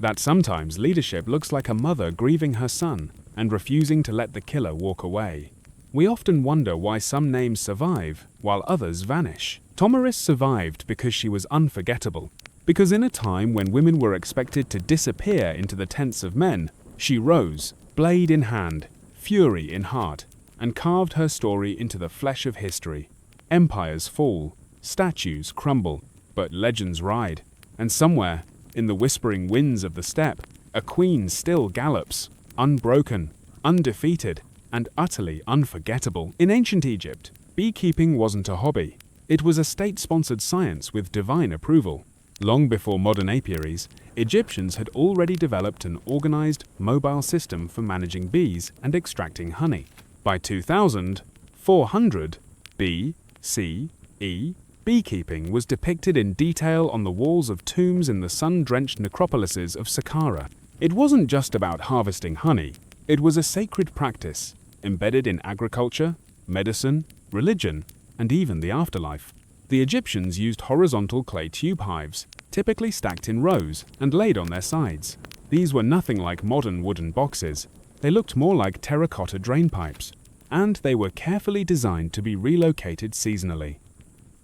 That sometimes leadership looks like a mother grieving her son and refusing to let the killer walk away. We often wonder why some names survive while others vanish. Tomiris survived because she was unforgettable, because in a time when women were expected to disappear into the tents of men, she rose, blade in hand, fury in heart, and carved her story into the flesh of history. Empires fall, statues crumble, but legends ride, and somewhere, in the whispering winds of the steppe, a queen still gallops, unbroken, undefeated, and utterly unforgettable. In ancient Egypt, beekeeping wasn't a hobby. It was a state-sponsored science with divine approval. Long before modern apiaries, Egyptians had already developed an organized, mobile system for managing bees and extracting honey. By 2400 BCE, beekeeping was depicted in detail on the walls of tombs in the sun-drenched necropolises of Saqqara. It wasn't just about harvesting honey. It was a sacred practice, embedded in agriculture, medicine, religion, and even the afterlife. The Egyptians used horizontal clay tube hives, typically stacked in rows and laid on their sides. These were nothing like modern wooden boxes. They looked more like terracotta drain pipes, and they were carefully designed to be relocated seasonally.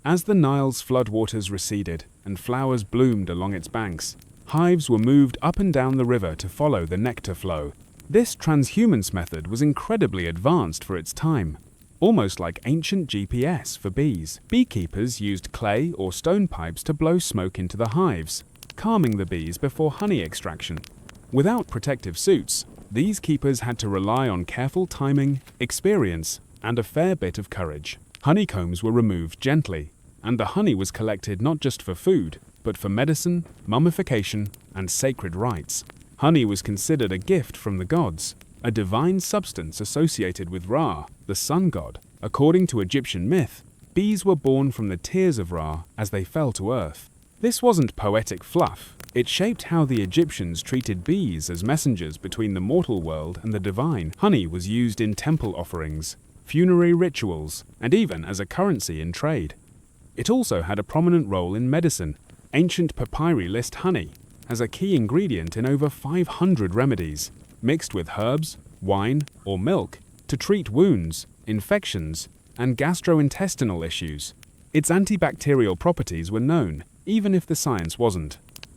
As the Nile's floodwaters receded and flowers bloomed along its banks, hives were moved up and down the river to follow the nectar flow. This transhumance method was incredibly advanced for its time, almost like ancient GPS for bees. Beekeepers used clay or stone pipes to blow smoke into the hives, calming the bees before honey extraction. Without protective suits, these keepers had to rely on careful timing, experience, and a fair bit of courage. Honeycombs were removed gently, and the honey was collected not just for food, but for medicine, mummification, and sacred rites. Honey was considered a gift from the gods, a divine substance associated with Ra, the sun god. According to Egyptian myth, bees were born from the tears of Ra as they fell to earth. This wasn't poetic fluff. It shaped how the Egyptians treated bees as messengers between the mortal world and the divine. Honey was used in temple offerings, funerary rituals, and even as a currency in trade. It also had a prominent role in medicine. Ancient papyri list honey as a key ingredient in over 500 remedies, mixed with herbs, wine, or milk, to treat wounds, infections, and gastrointestinal issues. Its antibacterial properties were known, even if the science wasn't.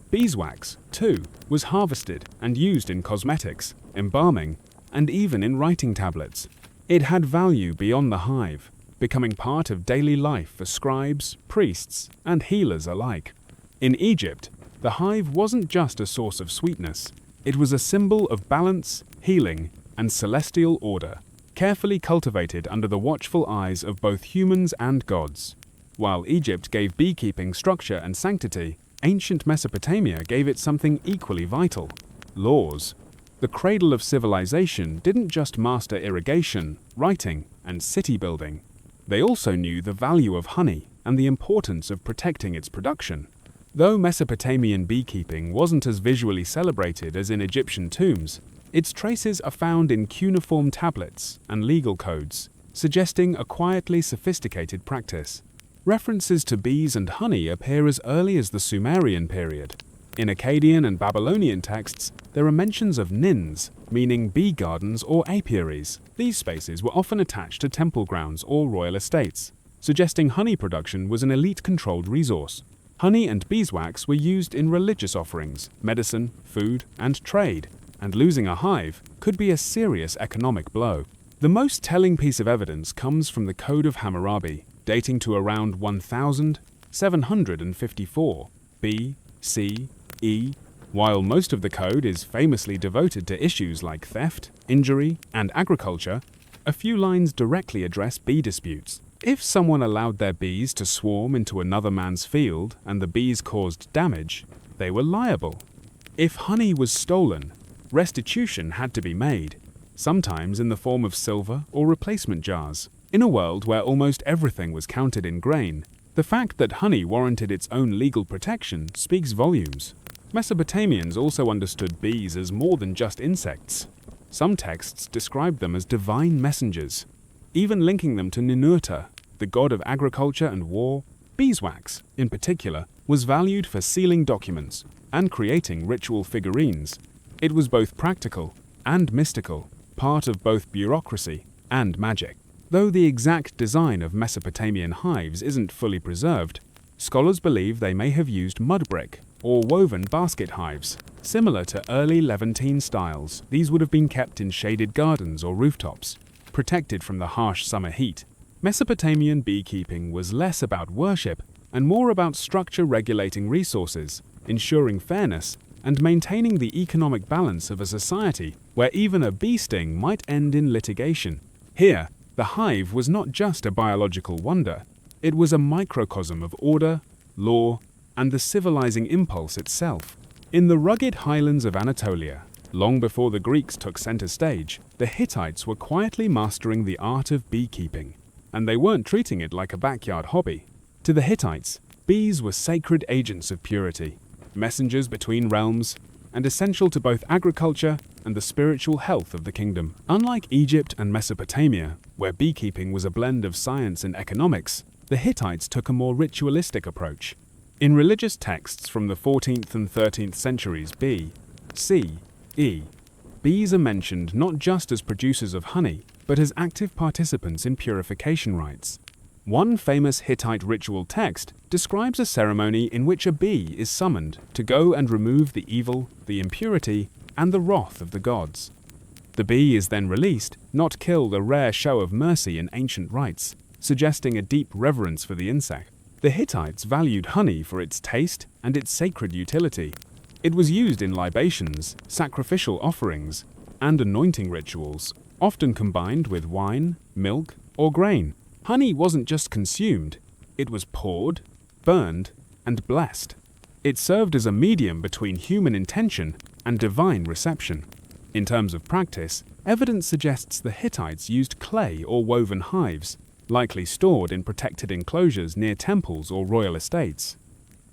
Beeswax, too, was harvested and used in cosmetics, embalming, and even in writing tablets. It had value beyond the hive, becoming part of daily life for scribes, priests, and healers alike. In Egypt, the hive wasn't just a source of sweetness. It was a symbol of balance, healing, and celestial order, carefully cultivated under the watchful eyes of both humans and gods. While Egypt gave beekeeping structure and sanctity, ancient Mesopotamia gave it something equally vital: laws. The cradle of civilization didn't just master irrigation, writing, and city building. They also knew the value of honey and the importance of protecting its production. Though Mesopotamian beekeeping wasn't as visually celebrated as in Egyptian tombs, Its traces are found in cuneiform tablets and legal codes, suggesting a quietly sophisticated practice. References to bees and honey appear as early as the Sumerian period. In Akkadian and Babylonian texts, there are mentions of nins, meaning bee gardens or apiaries. These spaces were often attached to temple grounds or royal estates, suggesting honey production was an elite-controlled resource. Honey and beeswax were used in religious offerings, medicine, food, and trade, and losing a hive could be a serious economic blow. The most telling piece of evidence comes from the Code of Hammurabi, dating to around 1754 B.C.E. While most of the code is famously devoted to issues like theft, injury, and agriculture, a few lines directly address bee disputes. If someone allowed their bees to swarm into another man's field and the bees caused damage, they were liable. If honey was stolen, restitution had to be made, sometimes in the form of silver or replacement jars. In a world where almost everything was counted in grain, the fact that honey warranted its own legal protection speaks volumes. Mesopotamians also understood bees as more than just insects. Some texts described them as divine messengers, even linking them to Ninurta, the god of agriculture and war. Beeswax, in particular, was valued for sealing documents and creating ritual figurines. It was both practical and mystical, part of both bureaucracy and magic. Though the exact design of Mesopotamian hives isn't fully preserved, scholars believe they may have used mud brick or woven basket hives. Similar to early Levantine styles, these would have been kept in shaded gardens or rooftops, protected from the harsh summer heat. Mesopotamian beekeeping was less about worship and more about structure regulating resources, ensuring fairness, and maintaining the economic balance of a society where even a bee sting might end in litigation. Here, the hive was not just a biological wonder, it was a microcosm of order, law, and the civilizing impulse itself. In the rugged highlands of Anatolia, long before the Greeks took center stage, the Hittites were quietly mastering the art of beekeeping, and they weren't treating it like a backyard hobby. To the Hittites, bees were sacred agents of purity, messengers between realms, and essential to both agriculture and the spiritual health of the kingdom. Unlike Egypt and Mesopotamia, where beekeeping was a blend of science and economics, the Hittites took a more ritualistic approach. In religious texts from the 14th and 13th centuries B.C.E., bees are mentioned not just as producers of honey, but as active participants in purification rites. One famous Hittite ritual text describes a ceremony in which a bee is summoned to go and remove the evil, the impurity, and the wrath of the gods. The bee is then released, not killed, a rare show of mercy in ancient rites, suggesting a deep reverence for the insect. The Hittites valued honey for its taste and its sacred utility. It was used in libations, sacrificial offerings, and anointing rituals, often combined with wine, milk, or grain. Honey wasn't just consumed, it was poured, burned, and blessed. It served as a medium between human intention and divine reception. In terms of practice, evidence suggests the Hittites used clay or woven hives, likely stored in protected enclosures near temples or royal estates.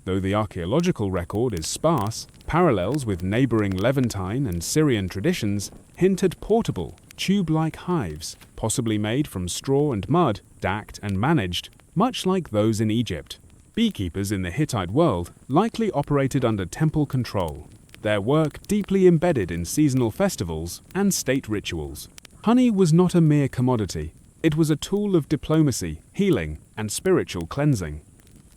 Though the archaeological record is sparse, parallels with neighboring Levantine and Syrian traditions hint at portable, tube-like hives, possibly made from straw and mud, stacked and managed, much like those in Egypt. Beekeepers in the Hittite world likely operated under temple control, their work deeply embedded in seasonal festivals and state rituals. Honey was not a mere commodity. It was a tool of diplomacy, healing, and spiritual cleansing.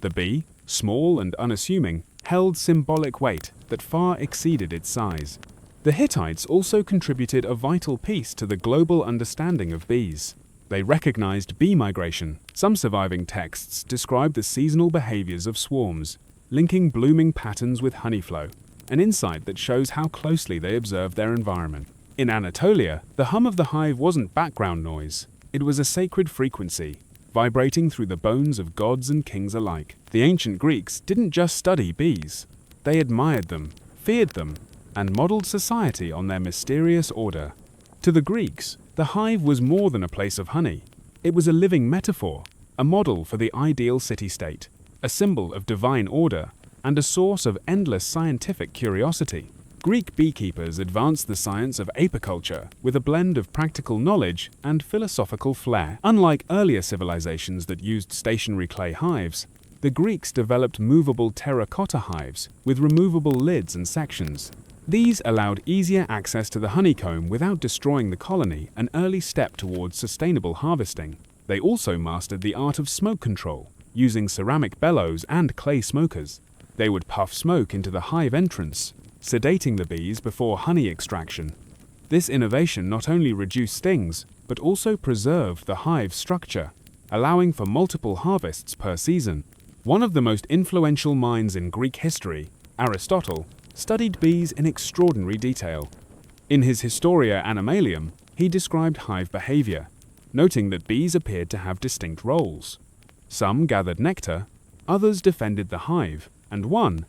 The bee, small and unassuming, held symbolic weight that far exceeded its size. The Hittites also contributed a vital piece to the global understanding of bees. They recognized bee migration. Some surviving texts describe the seasonal behaviors of swarms, linking blooming patterns with honey flow, an insight that shows how closely they observed their environment. In Anatolia, the hum of the hive wasn't background noise. It was a sacred frequency, vibrating through the bones of gods and kings alike. The ancient Greeks didn't just study bees. They admired them, feared them, and modeled society on their mysterious order. To the Greeks, the hive was more than a place of honey. It was a living metaphor, a model for the ideal city-state, a symbol of divine order, and a source of endless scientific curiosity. Greek beekeepers advanced the science of apiculture with a blend of practical knowledge and philosophical flair. Unlike earlier civilizations that used stationary clay hives, the Greeks developed movable terracotta hives with removable lids and sections. These allowed easier access to the honeycomb without destroying the colony, an early step towards sustainable harvesting. They also mastered the art of smoke control, using ceramic bellows and clay smokers. They would puff smoke into the hive entrance, sedating the bees before honey extraction. This innovation not only reduced stings, but also preserved the hive structure, allowing for multiple harvests per season. One of the most influential minds in Greek history, Aristotle, studied bees in extraordinary detail. In his Historia Animalium, he described hive behavior, noting that bees appeared to have distinct roles. Some gathered nectar, others defended the hive, and one,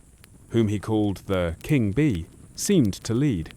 whom he called the king bee, seemed to lead.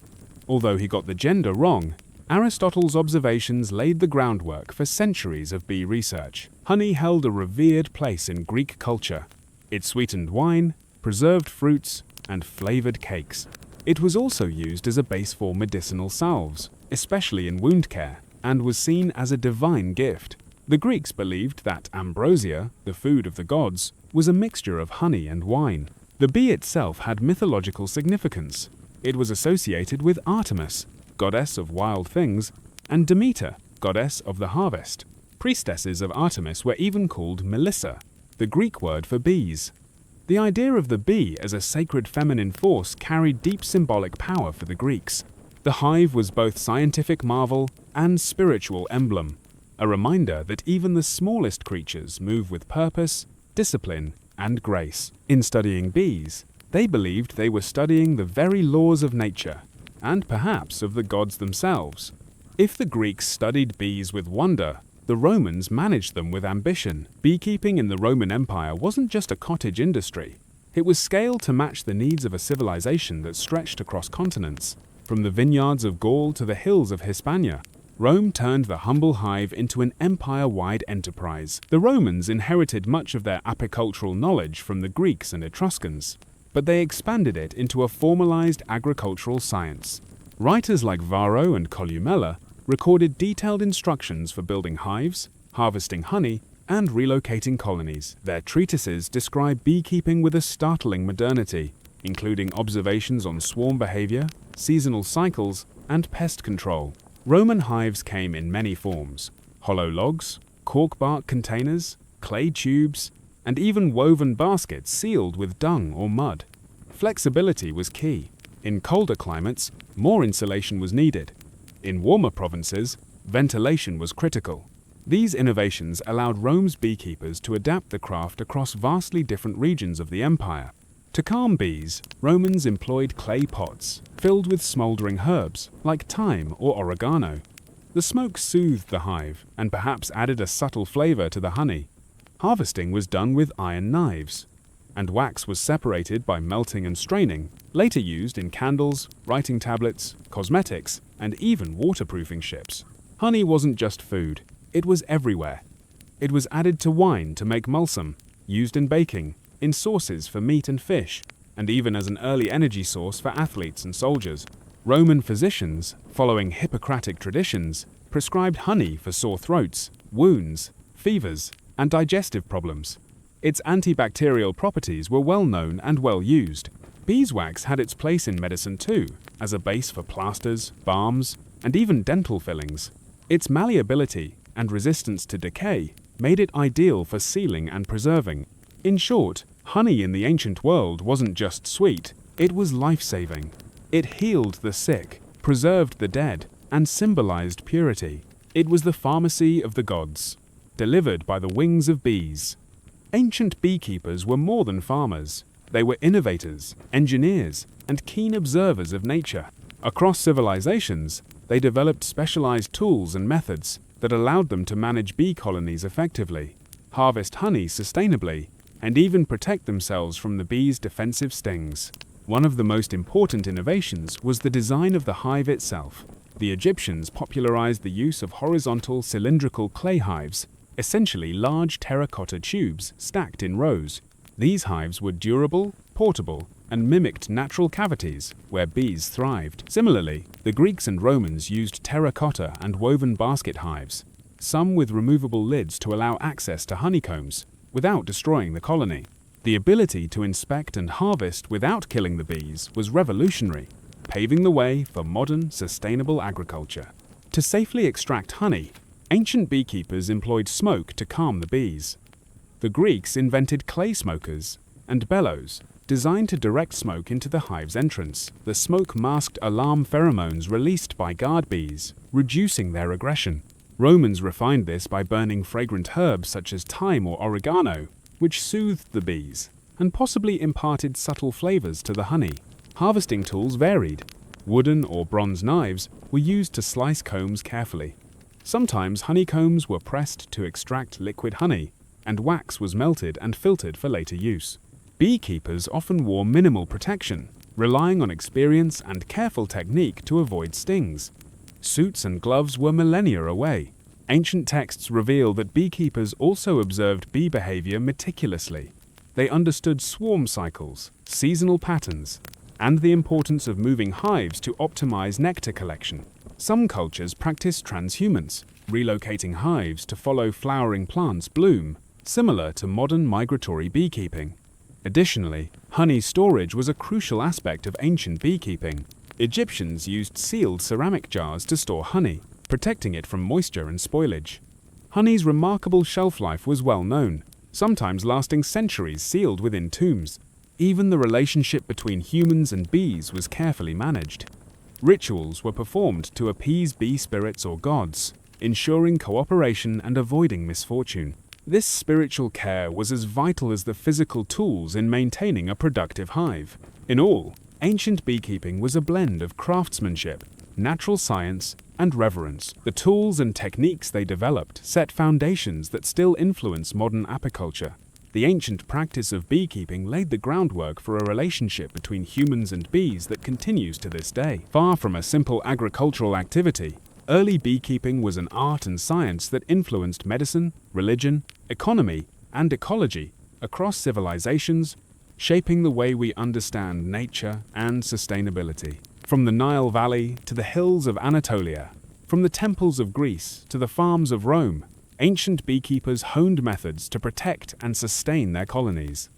Although he got the gender wrong, Aristotle's observations laid the groundwork for centuries of bee research. Honey held a revered place in Greek culture. It sweetened wine, preserved fruits, and flavored cakes. It was also used as a base for medicinal salves, especially in wound care, and was seen as a divine gift. The Greeks believed that ambrosia, the food of the gods, was a mixture of honey and wine. The bee itself had mythological significance. It was associated with Artemis, goddess of wild things, and Demeter, goddess of the harvest. Priestesses of Artemis were even called Melissa, the Greek word for bees. The idea of the bee as a sacred feminine force carried deep symbolic power for the Greeks. The hive was both scientific marvel and spiritual emblem, a reminder that even the smallest creatures move with purpose, discipline, and grace. In studying bees, they believed they were studying the very laws of nature, and perhaps of the gods themselves. If the Greeks studied bees with wonder, the Romans managed them with ambition. Beekeeping in the Roman Empire wasn't just a cottage industry. It was scaled to match the needs of a civilization that stretched across continents. From the vineyards of Gaul to the hills of Hispania, Rome turned the humble hive into an empire-wide enterprise. The Romans inherited much of their apicultural knowledge from the Greeks and Etruscans, but they expanded it into a formalized agricultural science. Writers like Varro and Columella recorded detailed instructions for building hives, harvesting honey, and relocating colonies. Their treatises describe beekeeping with a startling modernity, including observations on swarm behavior, seasonal cycles, and pest control. Roman hives came in many forms: hollow logs, cork bark containers, clay tubes, and even woven baskets sealed with dung or mud. Flexibility was key. In colder climates, more insulation was needed. In warmer provinces, ventilation was critical. These innovations allowed Rome's beekeepers to adapt the craft across vastly different regions of the empire. To calm bees, Romans employed clay pots, filled with smoldering herbs, like thyme or oregano. The smoke soothed the hive, and perhaps added a subtle flavor to the honey. Harvesting was done with iron knives, and wax was separated by melting and straining, later used in candles, writing tablets, cosmetics, and even waterproofing ships. Honey wasn't just food, it was everywhere. It was added to wine to make mulsum, used in baking, in sauces for meat and fish, and even as an early energy source for athletes and soldiers. Roman physicians, following Hippocratic traditions, prescribed honey for sore throats, wounds, fevers, and digestive problems. Its antibacterial properties were well known and well used. Beeswax had its place in medicine too, as a base for plasters, balms, and even dental fillings. Its malleability and resistance to decay made it ideal for sealing and preserving. In short, honey in the ancient world wasn't just sweet, it was life-saving. It healed the sick, preserved the dead, and symbolized purity. It was the pharmacy of the gods, delivered by the wings of bees. Ancient beekeepers were more than farmers. They were innovators, engineers, and keen observers of nature. Across civilizations, they developed specialized tools and methods that allowed them to manage bee colonies effectively, harvest honey sustainably, and even protect themselves from the bees' defensive stings. One of the most important innovations was the design of the hive itself. The Egyptians popularized the use of horizontal cylindrical clay hives, essentially large terracotta tubes stacked in rows. These hives were durable, portable, and mimicked natural cavities where bees thrived. Similarly, the Greeks and Romans used terracotta and woven basket hives, some with removable lids to allow access to honeycombs without destroying the colony. The ability to inspect and harvest without killing the bees was revolutionary, paving the way for modern, sustainable agriculture. To safely extract honey, ancient beekeepers employed smoke to calm the bees. The Greeks invented clay smokers and bellows, designed to direct smoke into the hive's entrance. The smoke masked alarm pheromones released by guard bees, reducing their aggression. Romans refined this by burning fragrant herbs such as thyme or oregano, which soothed the bees and possibly imparted subtle flavors to the honey. Harvesting tools varied. Wooden or bronze knives were used to slice combs carefully. Sometimes honeycombs were pressed to extract liquid honey, and wax was melted and filtered for later use. Beekeepers often wore minimal protection, relying on experience and careful technique to avoid stings. Suits and gloves were millennia away. Ancient texts reveal that beekeepers also observed bee behavior meticulously. They understood swarm cycles, seasonal patterns, and the importance of moving hives to optimize nectar collection. Some cultures practiced transhumance, relocating hives to follow flowering plants bloom, similar to modern migratory beekeeping. Additionally, honey storage was a crucial aspect of ancient beekeeping. Egyptians used sealed ceramic jars to store honey, protecting it from moisture and spoilage. Honey's remarkable shelf life was well known, sometimes lasting centuries sealed within tombs. Even the relationship between humans and bees was carefully managed. Rituals were performed to appease bee spirits or gods, ensuring cooperation and avoiding misfortune. This spiritual care was as vital as the physical tools in maintaining a productive hive. In all, ancient beekeeping was a blend of craftsmanship, natural science, and reverence. The tools and techniques they developed set foundations that still influence modern apiculture. The ancient practice of beekeeping laid the groundwork for a relationship between humans and bees that continues to this day. Far from a simple agricultural activity, early beekeeping was an art and science that influenced medicine, religion, economy, and ecology across civilizations, shaping the way we understand nature and sustainability. From the Nile Valley to the hills of Anatolia, from the temples of Greece to the farms of Rome, ancient beekeepers honed methods to protect and sustain their colonies.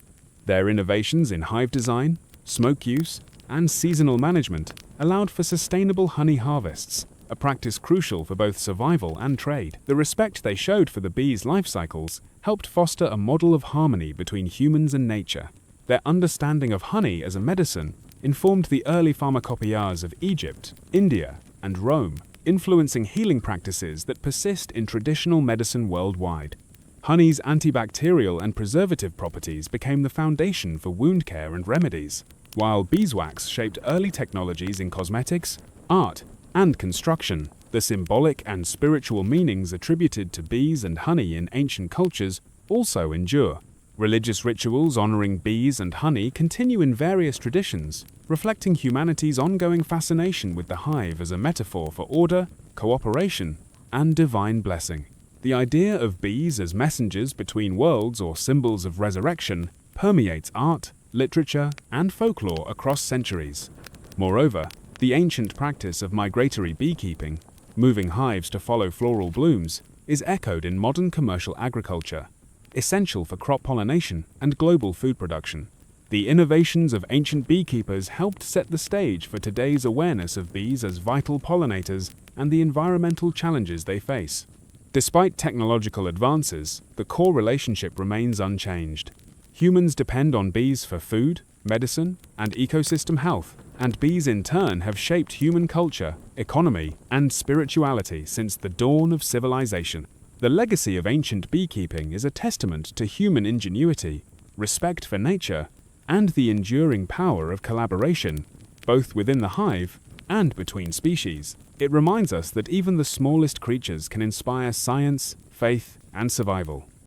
Their innovations in hive design, smoke use, and seasonal management allowed for sustainable honey harvests, a practice crucial for both survival and trade. The respect they showed for the bees' life cycles helped foster a model of harmony between humans and nature. Their understanding of honey as a medicine informed the early pharmacopoeias of Egypt, India, and Rome, influencing healing practices that persist in traditional medicine worldwide. Honey's antibacterial and preservative properties became the foundation for wound care and remedies, while beeswax shaped early technologies in cosmetics, art, and construction. The symbolic and spiritual meanings attributed to bees and honey in ancient cultures also endure. Religious rituals honoring bees and honey continue in various traditions, reflecting humanity's ongoing fascination with the hive as a metaphor for order, cooperation, and divine blessing. The idea of bees as messengers between worlds or symbols of resurrection permeates art, literature, and folklore across centuries. Moreover, the ancient practice of migratory beekeeping, moving hives to follow floral blooms, is echoed in modern commercial agriculture, essential for crop pollination and global food production. The innovations of ancient beekeepers helped set the stage for today's awareness of bees as vital pollinators and the environmental challenges they face. Despite technological advances, the core relationship remains unchanged. Humans depend on bees for food, medicine, and ecosystem health, and bees in turn have shaped human culture, economy, and spirituality since the dawn of civilization. The legacy of ancient beekeeping is a testament to human ingenuity, respect for nature, and the enduring power of collaboration, both within the hive and between species. It reminds us that even the smallest creatures can inspire science, faith, and survival.